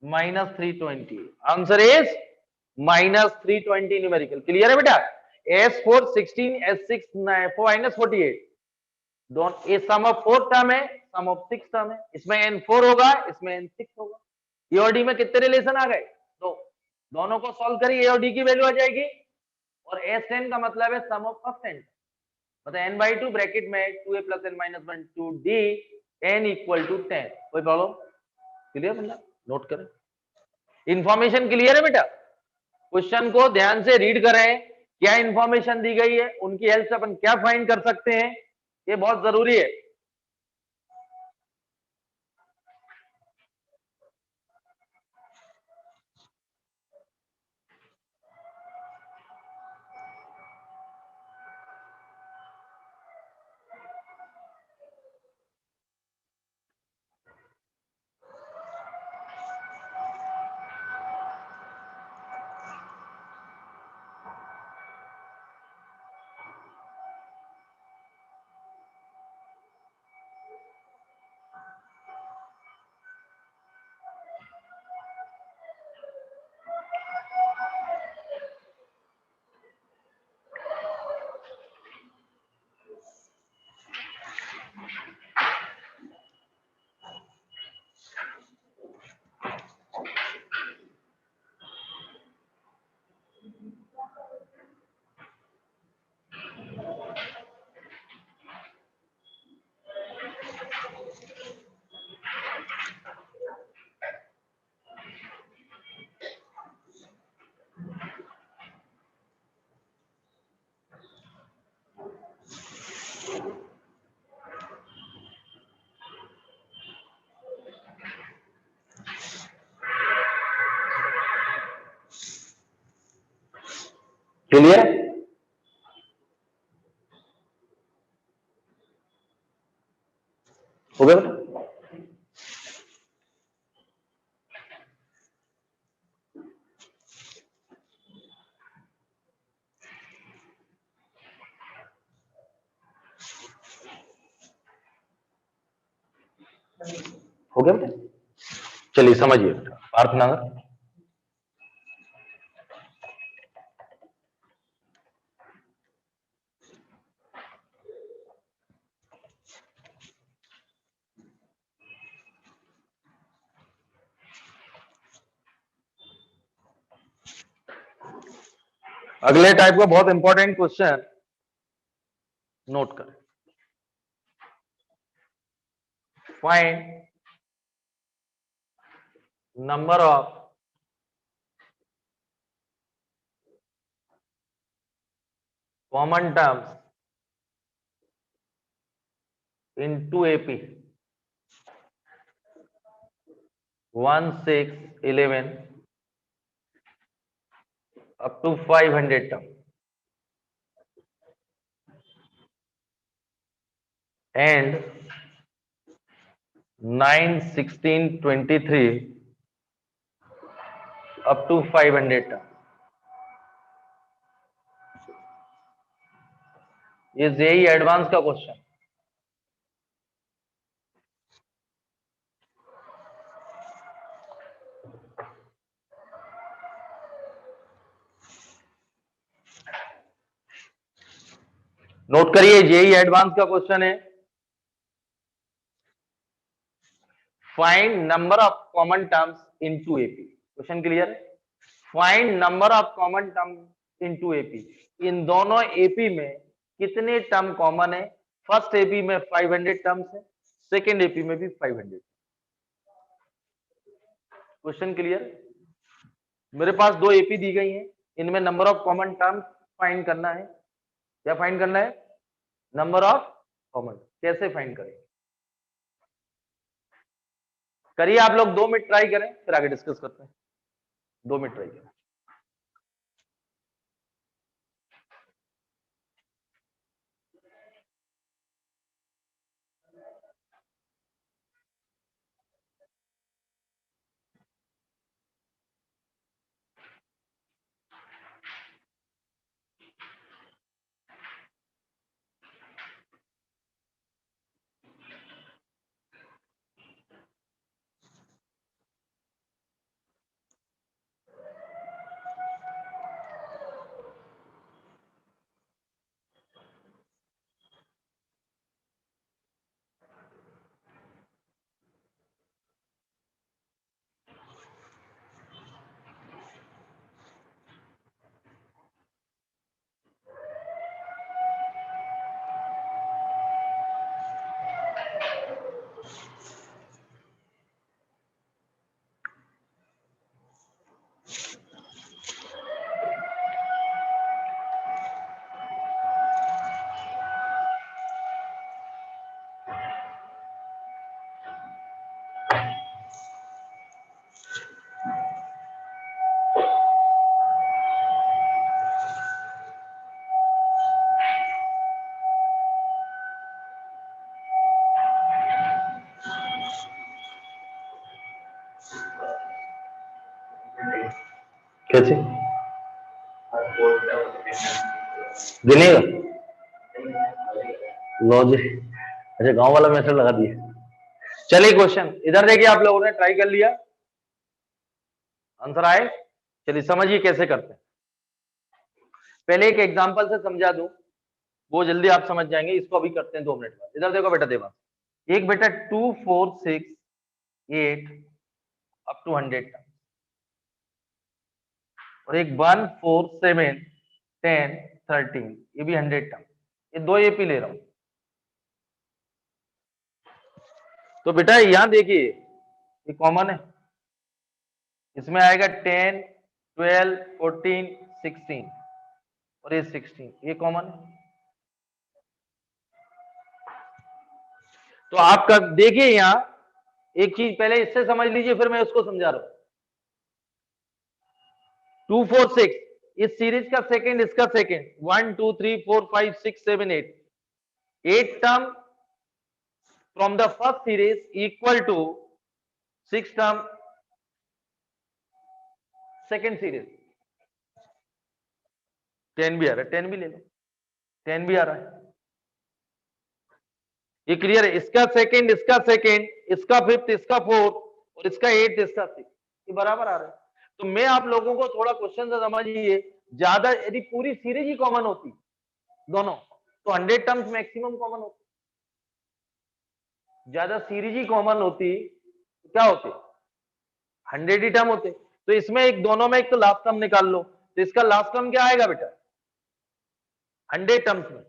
-320. Answer is -320 numerical. क्लियर है बेटा. S4 16 S6 -48 दोनों ये सम ऑफ 4 टर्म है सम ऑफ 6 टर्म है. इसमें n4 होगा इसमें n6 होगा. ए और डी में कितने रिलेशन आ गए दो. दोनों को सॉल्व करिए ए और डी की वैल्यू आ जाएगी और S10 का मतलब है सम ऑफ फर्स्ट एंड मतलब n by 2 ब्रैकेट में 2a plus n minus 1 2d n equal to 10. कोई प्रॉब्लम. क्लियर बंदा नोट करें. इंफॉर्मेशन क्लियर है बेटा. क्वेश्चन को ध्यान से रीड करें क्या इंफॉर्मेशन दी गई है उनकी हेल्प से अपन क्या फाइंड कर सकते हैं ये बहुत जरूरी है. क्लियर हो गया बेटा. हो गया बेटा. चलिए समझिए बेटा. पार्थनगर अगले टाइप का बहुत इंपॉर्टेंट क्वेश्चन नोट करें. Find number of common terms in 2 AP 1 6 11 up to 500 term. And 9, 16, 23 up to 500 term. ये जेई एडवांस का क्वेश्चन। नोट करिए, जेई एडवांस का क्वेश्चन है। Find number of common terms into AP. Question clear है? Find number of common terms into AP. इन दोनों AP में कितने टर्म कॉमन है? फर्स्ट एपी में 500 टर्म्स है, सेकेंड एपी में भी 500। Question clear? मेरे पास दो एपी दी गई हैं, इनमें number of common terms find करना है। क्या फाइंड करना है? Number of common. कैसे फाइंड करें? करिए आप लोग, 2 मिनट ट्राई करें, फिर आगे डिस्कस करते हैं। 2 मिनट ट्राई करें। कैसे गिनेगा? लॉजिक, अच्छा गांव वाला मेथड लगा दिया। चलिए क्वेश्चन इधर देखिए, आप लोगों ने ट्राई कर लिया, आंसर आए? चलिए समझिए कैसे करते हैं। पहले एक एग्जांपल से समझा दूं, वो जल्दी आप समझ जाएंगे। इसको अभी करते हैं 2 मिनट बाद। इधर देखो बेटा, देवा एक बेटा 2, 4, 6, 8 अप टू 100 टर्म, और एक 1, 4, 7, 10, 13, ये भी 100 टर्म। ये दो एपी ले रहा हूं। तो बेटा यहां देखिए, ये कॉमन है, इसमें आएगा 10, 12, 14, 16 और ये 16, ये कॉमन है। तो आपका देखिए यहां एक चीज पहले इससे समझ लीजिए, फिर मैं उसको समझा रहा हूं। 2, 4, 6 इस सीरीज का सेकंड, इसका second, 1, 2, 3, 4, 5, 6, 7, 8 term from the first series equal to 6 term second series. 10 भी आ रहा है, 10 भी ले लो, 10 भी आ रहा है। ये क्लियर है? इसका सेकंड, इसका सेकंड, इसका फिफ्थ, इसका फोर्थ और इसका एट्थ, इसका सिक्स, ये बराबर आ रहा है। तो मैं आप लोगों को थोड़ा क्वेश्चन से समझिए, ज्यादा यदि पूरी सीरीज ही कॉमन होती दोनों, तो 100 टर्म्स मैक्सिमम कॉमन होती। ज्यादा सीरीज ही कॉमन होती तो क्या होते? 100 ही टर्म होते। तो इसमें एक, दोनों में एक तो लास्ट टर्म निकाल लो, तो इसका लास्ट टर्म क्या आएगा बेटा? 100 टर्म्स में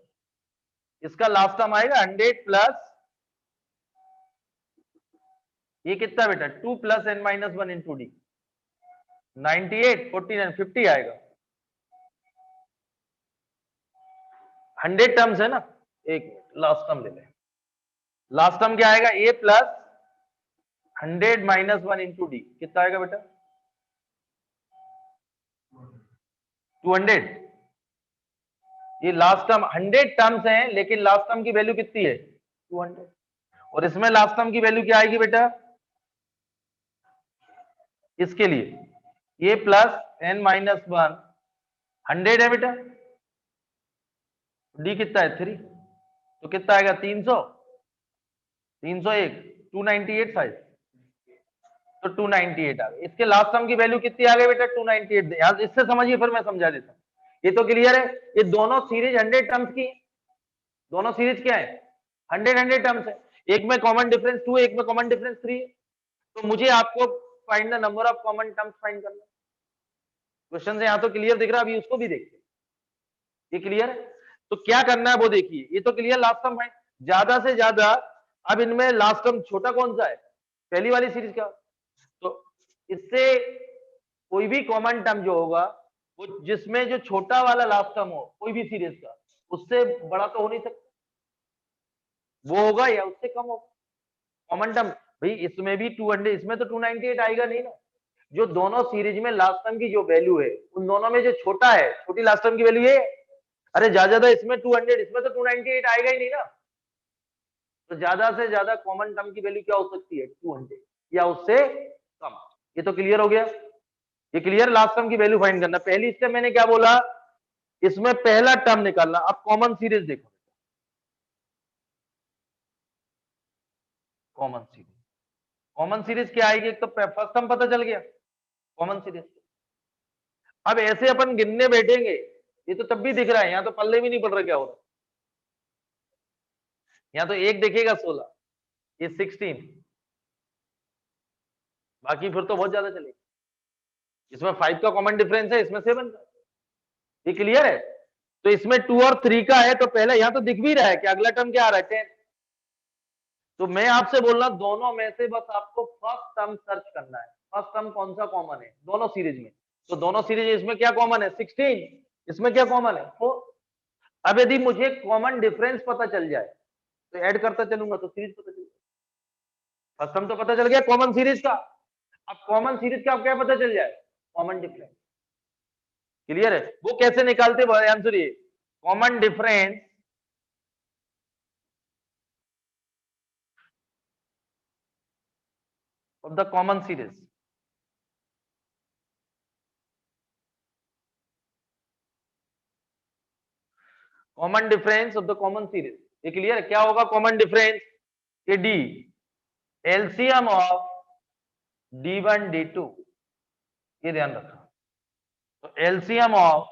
इसका लास्ट टर्म आएगा 100 प्लस, ये कितना बेटा? 2 plus n minus 1 into D, 98, 49, 50 आएगा। 100 टर्म्स है ना, एक लास्ट टर्म ले लें। लास्ट टर्म क्या आएगा? a plus 100 minus 1 into D, कितना आएगा बेटा? 200। ये लास्ट टर्म 100 टर्म्स हैं, लेकिन लास्ट टर्म की वैल्यू कितनी है? 200। और इसमें लास्ट टर्म की वैल्यू क्या आएगी बेटा, इसके लिए ये प्लस n माइनस 1 100 है बेटा, डी कितना है 3, तो कितना आएगा 300, 301 298 साइज, तो 298 आ गया। इसके लास्ट टर्म की वैल्यू कितनी आ गई बेटा 298। यार इससे समझिए फिर मैं समझा देता हूँ। ये तो क्लियर है, ये दोनों सीरीज 100 टर्म्स की, दोनों सीरीज क्या है 100 टर्म्स है। एक में कॉमन डिफरेंस 2 है, एक में कॉमन डिफरेंस 3 है। तो मुझे आपको find the number of common terms find करना। क्वेश्चन से यहां तो क्लियर दिख रहा है, अभी उसको भी देखिए, ये क्लियर है। तो क्या करना है वो देखिए, ये तो क्लियर लास्ट टर्म है, ज्यादा से ज्यादा अब इनमें लास्ट टर्म छोटा कौन सा है, पहली वाली सीरीज का। तो इससे कोई भी कॉमन टर्म जो होगा वो जिसमें जो छोटा वाला लास्ट टर्म हो कोई भी सीरीज का, उससे बड़ा तो हो नहीं सकता, वो होगा या उससे कम होगा कॉमन टर्म। भाई इसमें भी 200, इसमें तो 298 आएगा नहीं ना। जो दोनों सीरीज में लास्ट टर्म की जो वैल्यू है उन दोनों में जो छोटा है, छोटी लास्ट टर्म की वैल्यू ये, अरे ज्यादा इसमें 200, इसमें तो 298 आएगा ही नहीं ना। तो ज्यादा से ज्यादा कॉमन टर्म की वैल्यू क्या हो सकती है 200 या उससे कम। ये तो क्लियर हो गया, ये क्लियर। लास्ट टर्म की वैल्यू फाइंड करना, पहली स्टेप मैंने क्या बोला, इसमें पहला टर्म निकालना। अब कॉमन सीरीज देखो, कॉमन सीरीज, कॉमन सीरीज क्या आएगी, एक तो फर्स्ट टर्म पता चल गया कॉमन सीरीज। अब ऐसे अपन गिनने बैठेंगे, ये तो तब भी दिख रहा है, यहाँ तो पल्ले भी नहीं पड़ रहा क्या हो रहा है। यहाँ तो एक दिखेगा 16, ये 16, बाकी फिर तो बहुत ज्यादा चलेगा। इसमें 5 का कॉमन डिफरेंस है, इसमें 7 का, ये क्लियर है। तो इसमें 2 और 3 का है, तो पहले यहाँ तो दिख भी रहा है कि अगला टर्म क्या आ रहा है 10। तो मैं आपसे बोल रहा हूं दोनों में से बस आपको फर्स्ट टर्म सर्च करना है, फर्स्ट टर्म कौन सा कॉमन है दोनों सीरीज में। तो दोनों सीरीज इसमें क्या कॉमन है 16, इसमें क्या कॉमन है 4। अब यदि मुझे कॉमन डिफरेंस पता चल जाए तो ऐड करता चलूंगा तो सीरीज पता चल जाए। फर्स्ट टर्म तो पता चल गया कॉमन सीरीज का, अब कॉमन सीरीज का क्या पता चल जाए कॉमन डिफरेंस। क्लियर है, वो कैसे निकालते आंसर, ये common difference of the common series. Common difference of the common series, ये क्लियर है। क्या होगा कॉमन डिफरेंस, ये D LCM of D1 D2, ये ध्यान रखना। तो एलसीएम ऑफ,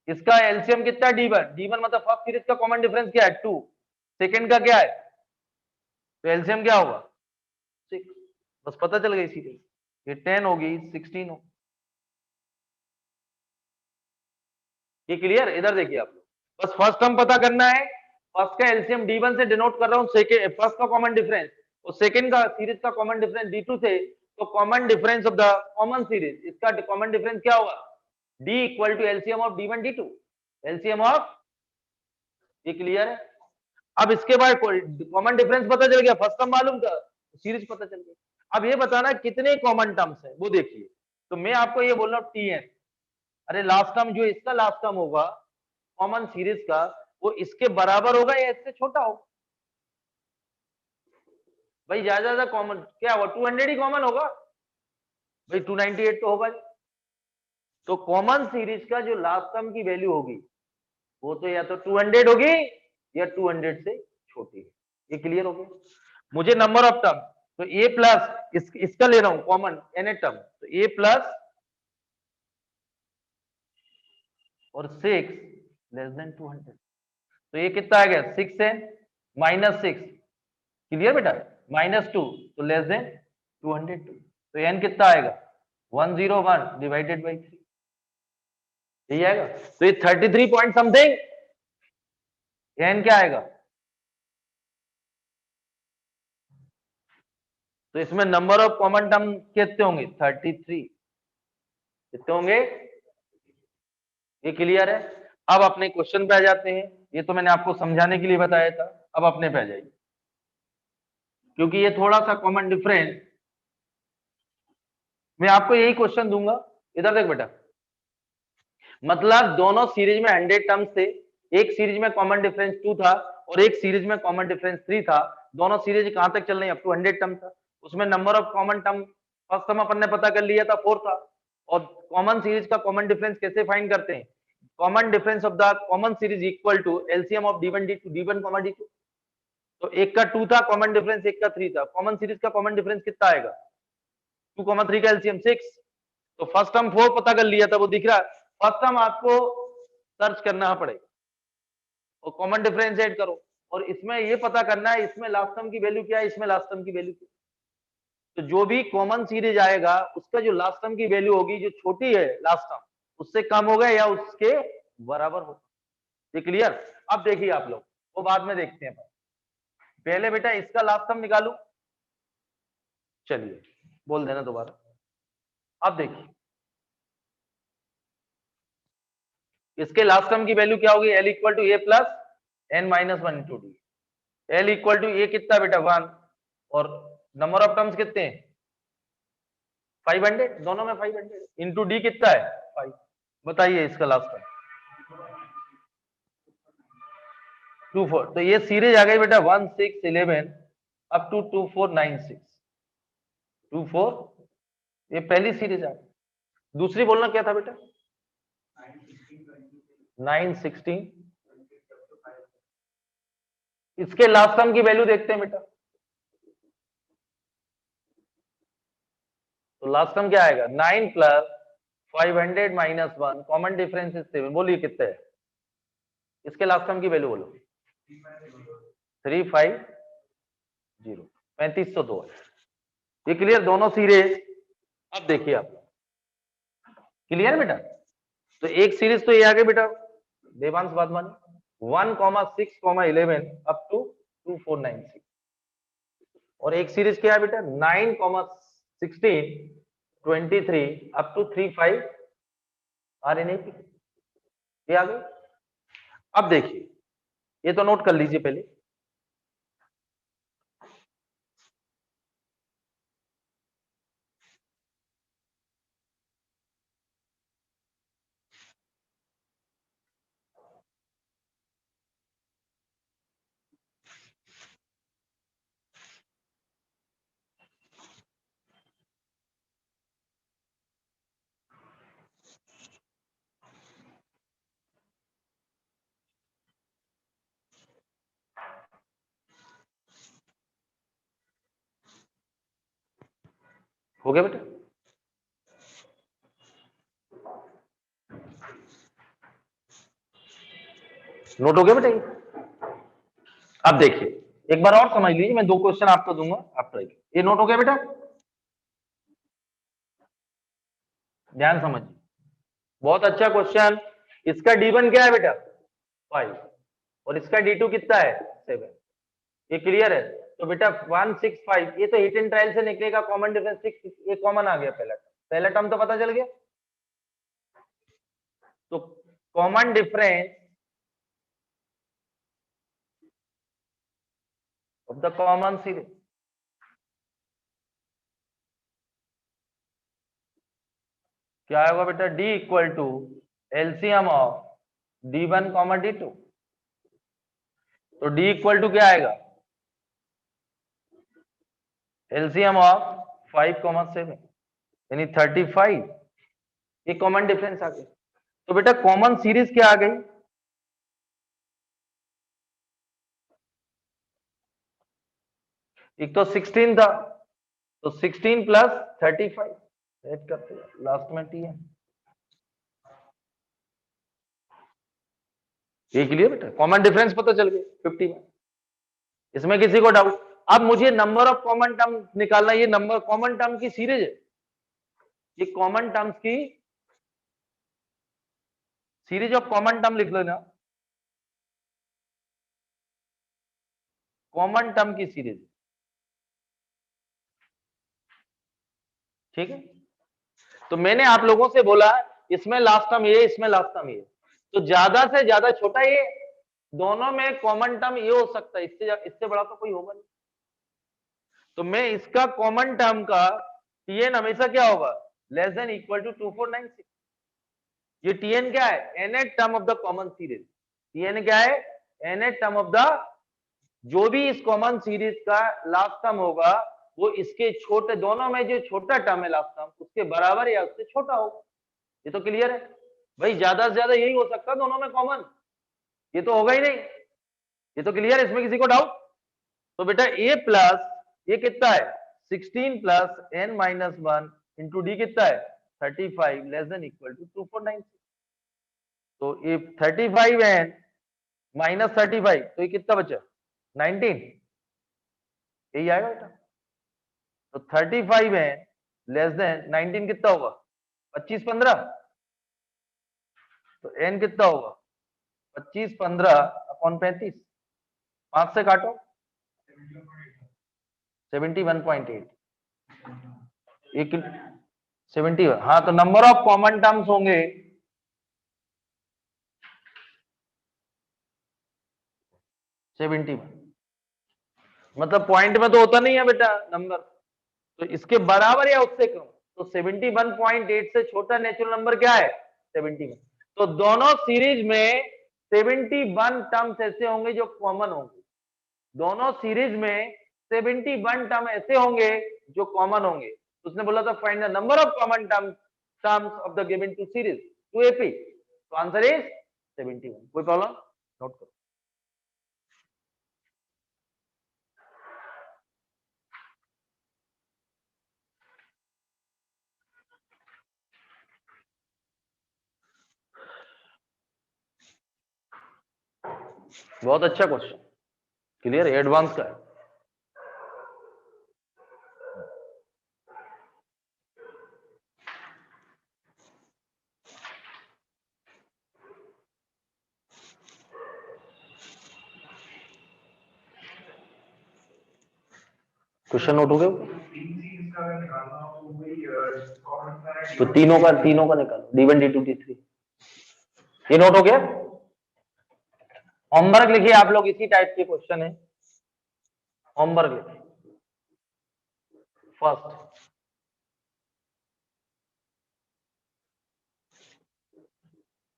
इसका एलसीएम कितना है D1 मतलब फर्स्ट सीरीज का कॉमन डिफरेंस क्या है 2, सेकंड का क्या है, तो एलसीएम क्या होगा 6, बस पता चल गई सीरीज, ये 10 होगी 16 हो। ये क्लियर, इधर देखिए आप लोग, बस फर्स्ट टर्म पता करना है, फर्स्ट का एलसीएम D1 से डिनोट कर रहा हूं, सेकंड फर्स्ट का कॉमन डिफरेंस और सेकंड का सीरीज का कॉमन डिफरेंस D2 से, तो common difference of the common series, इसका कॉमन डिफरेंस क्या होगा D equal to LCM of D1 D2, LCM of, ये क्लियर है। अब इसके बाद कॉमन डिफरेंस पता चल गया, फर्स्ट टर्म मालूम था, सीरीज पता चल गई। अब ये बताना कितने कॉमन टर्म्स है वो देखिए। तो मैं आपको ये बोल रहा हूँ Tn, अरे लास्ट टर्म जो इसका लास्ट टर्म होगा कॉमन सीरीज का वो इसके बराबर होगा या इससे छोटा होगा। भाई ज्यादा कॉमन क्या होगा 200 ही कॉमन होगा, भाई 298 तो होगा। तो कॉमन सीरीज का जो लास्ट टर्म की वैल्यू होगी वो तो या तो 200 होगी या 200 से छोटी है। ये क्लियर हो गया। मुझे नंबर ऑफ टर्म, तो a प्लस इसका ले रहा हूं कॉमन एन टर्म, तो a प्लस और 6 लेस देन 200, तो ये कितना आ गया 6 है माइनस 6, क्लियर बेटा, -2 तो लेस देन 202, तो n कितना आएगा 101 डिवाइडेड बाई 3, यही आएगा। तो ये 33 पॉइंट समथिंग, n क्या आएगा, तो इसमें नंबर ऑफ कॉमन टर्म कितने होंगे 33, कितने होंगे, ये क्लियर है। अब अपने क्वेश्चन पे आ जाते हैं, ये तो मैंने आपको समझाने के लिए बताया था, अब अपने पे आ जाइए, क्योंकि ये थोड़ा सा कॉमन डिफरेंस, मैं आपको यही क्वेश्चन दूंगा, इधर देख बेटा, मतलब दोनों सीरीज में 100 टर्म्स थे, एक सीरीज में कॉमन डिफरेंस 2 था और एक सीरीज में कॉमन डिफरेंस 3 था, दोनों सीरीज कहां तक चल रही है, अप टू 100 टर्म था। उसमें number of common term first term अपन ने पता कर लिया था 4 था। और कॉमन सीरीज का कॉमन डिफरेंस कैसे फाइंड करते हैं, common difference of the common series equal to LCM of d1 d2 d1 d2। तो एक का 2 था कॉमन डिफरेंस, एक का 3 था, कॉमन सीरीज का कॉमन डिफरेंस कितना आएगा, 2, 3 का एलसीएम 6। तो फर्स्ट टर्म 4 पता कर लिया था, वो दिख रहा है। फर्स्ट टर्म आपको सर्च करना पड़ेगा और कॉमन डिफरेंस ऐड करो, और इसमें ये पता करना है इसमें लास्ट टर्म की वैल्यू क्या है, इसमें लास्ट टर्म की वैल्यू क्या है। तो जो भी कॉमन सीरीज आएगा उसका जो लास्ट टर्म की वैल्यू होगी, जो छोटी है लास्ट टर्म, उससे कम होगा या उसके बराबर होगा। ये क्लियर। अब देखिए आप लोग, वो बाद में देखते हैं, पहले बेटा इसका लास्ट टर्म निकालू, चलिए बोल देना दोबारा। अब देखिए इसके लास्ट टर्म की वैल्यू क्या होगी, L equal to A plus N minus 1 into D. L equal to A कितना बेटा 1, और नंबर ऑफ टर्म्स कितने हैं 500, दोनों में 500 इंटू डी कितना है 5। बताइए इसका लास्ट टर्म 2 4। तो ये सीरीज आ गई बेटा 1 6 11 अप टू 2 4 9 6 2 4। ये पहली सीरीज आ गई। दूसरी बोलना क्या था बेटा 9 16। इसके लास्ट टर्म की वैल्यू देखते हैं बेटा। तो लास्ट टर्म क्या आएगा 9 plus 500 minus 1, common difference is 7। बोलिए कितने है, इसके लास्ट टर्म की वैल्यू बोलो 350, 3502। ये क्लियर दोनों सीरीज। अब देखिए आप क्लियर बेटा। तो एक सीरीज तो ये आ गई बेटा देवांश बादमानी 1,6,11 अप टू 2496, और एक सीरीज क्या है बेटा 9,16 23 अप टू 35 RN80। ये आ गई। अब देखिए ये तो नोट कर लीजिए पहले। हो गया बेटा, नोट हो गया बेटा। अब देखिए एक बार और समझ लीजिए, मैं 2 क्वेश्चन आपको दूंगा, आप ट्राई। ये नोट हो गया बेटा, ध्यान समझिए, बहुत अच्छा क्वेश्चन। इसका D1 क्या है बेटा 5, और इसका D2 कितना है 7। ये क्लियर है। तो बेटा 165, ये तो हिट एंड ट्रायल से निकलेगा, कॉमन डिफरेंस 6, ये कॉमन आ गया पहला टर्म तो पता चल गया। तो common difference of the common series क्या होगा बेटा, D equal to LCM of D1 comma D2। तो D इक्वल टू क्या आएगा एलसीएम ऑफ 5,7 यानी 35। ये कॉमन डिफरेंस आ गया। तो बेटा कॉमन सीरीज क्या आ गई, एक तो 16 था, तो 16 प्लस 35 ऐड करते हैं, लास्ट में टी है। ये क्लियर बेटा, कॉमन डिफरेंस पता चल गया 50 में। इसमें किसी को डाउट। अब मुझे नंबर ऑफ कॉमन टर्म निकालना, ये नंबर कॉमन टर्म की सीरीज है, ये कॉमन टर्म्स की सीरीज ऑफ कॉमन टर्म लिख लेना, कॉमन टर्म की सीरीज, ठीक है। तो मैंने आप लोगों से बोला इसमें लास्ट टर्म ये, इसमें लास्ट टर्म ये, तो ज्यादा से ज्यादा छोटा ये, दोनों में कॉमन टर्म ये हो सकता है, इससे बड़ा तो कोई होगा नहीं। तो मैं इसका कॉमन टर्म का टीएन हमेशा क्या होगा लेस देन इक्वल टू 2496। ये टीएन क्या है nth term of the common series, TN क्या है nth टर्म ऑफ द जो भी इस कॉमन सीरीज का लास्ट टर्म होगा वो इसके छोटे, दोनों में जो छोटा टर्म है लास्ट टर्म उसके बराबर या उससे छोटा होगा। ये तो क्लियर है भाई, ज्यादा से ज्यादा यही हो सकता है दोनों में कॉमन, ये तो होगा ही नहीं। ये तो क्लियर है, इसमें किसी को डाउट? तो बेटा a प्लस ये कितना है 16 plus n minus 1 into D कितना है 35 लेस देन इक्वल टू 2496। तो ये 35n माइनस 35, तो ये कितना बचा 19, यही आएगा बेटा। तो 35n लेस देन 19 कितना होगा 25 15, तो n कितना होगा 25 15 अपॉन 35, 5 से काटो 71.8, एक 71। हाँ तो नंबर ऑफ कॉमन टर्म्स होंगे 71, मतलब पॉइंट में तो होता नहीं है बेटा नंबर, तो इसके बराबर या उससे कम। तो 71.8 से छोटा नेचुरल नंबर क्या है 71। तो दोनों सीरीज में 71 टर्म्स ऐसे होंगे जो कॉमन होंगे, दोनों सीरीज में 71 टर्म ऐसे होंगे जो कॉमन होंगे। उसने बोला था find the number of common terms of the given two series two AP, तो आंसर इज 71। कोई प्रॉब्लम? नोट करो। बहुत अच्छा क्वेश्चन, क्लियर, एडवांस का है। क्वेश्चन नोट हो गए? तो तीनों का निकालो, D1 D2 D3, ये नोट हो गया। होमवर्क लिखिए आप लोग, इसी टाइप के क्वेश्चन है, होमवर्क लिखिए। First,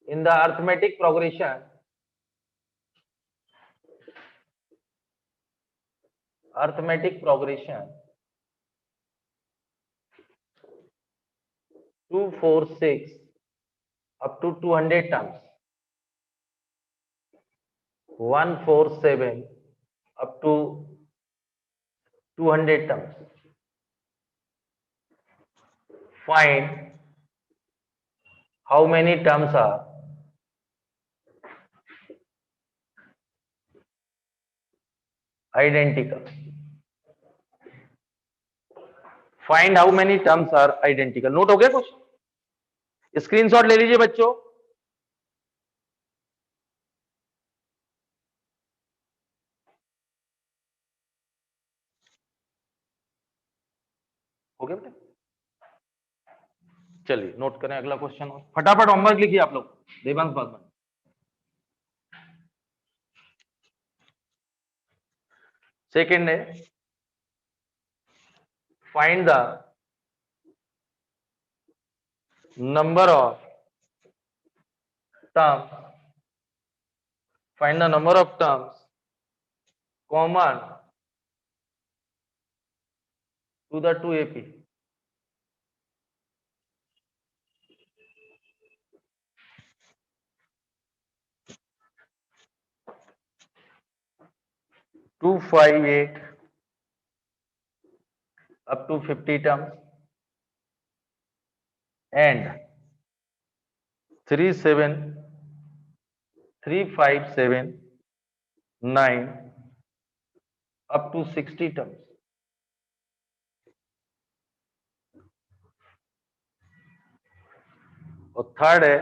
in the arithmetic progression, arithmetic progression 246 up to 200 terms, 147 up to 200 terms. Find how many terms are identical. Find how many terms are identical. Note हो गया कुछ? स्क्रीनशॉट ले लीजिए बच्चों। हो गया बेटा? चलिए नोट करें अगला क्वेश्चन, फटाफट होमवर्क लिखिए आप लोग। देवांश बागवान, सेकेंड है find the number of terms, find the number of terms common to the two AP. Two 58 up to 50 terms and 37357 up to 60 terms. और थर्ड है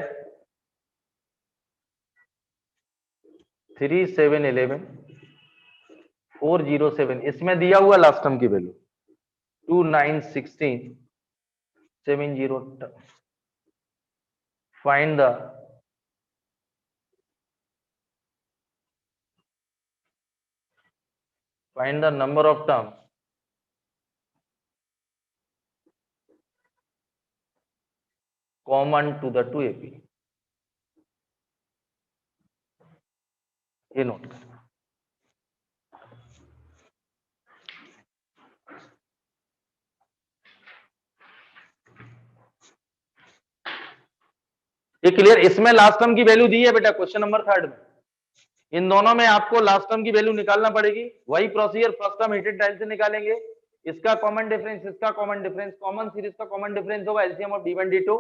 3711 407, इसमें दिया हुआ लास्ट टर्म की value 2916 70 terms. Find the number of terms common to the two AP. ये note करें। ये clear? इसमें लास्ट टर्म की वैल्यू दी है बेटा क्वेश्चन नंबर 3 में, इन दोनों में आपको लास्ट टर्म की वैल्यू निकालना पड़ेगी। वही procedure first term heated dial से निकालेंगे, इसका कॉमन डिफरेंस, इसका कॉमन डिफरेंस, कॉमन सीरीज का कॉमन डिफरेंस होगा एलसीएम ऑफ d1 d2,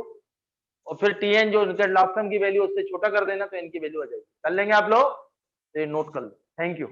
और फिर tn जो लास्ट टर्म की वैल्यू उससे छोटा कर देना तो इनकी वैल्यू आ जाएगी। कर लेंगे आप लोग, तो ये नोट कर लो। Thank you.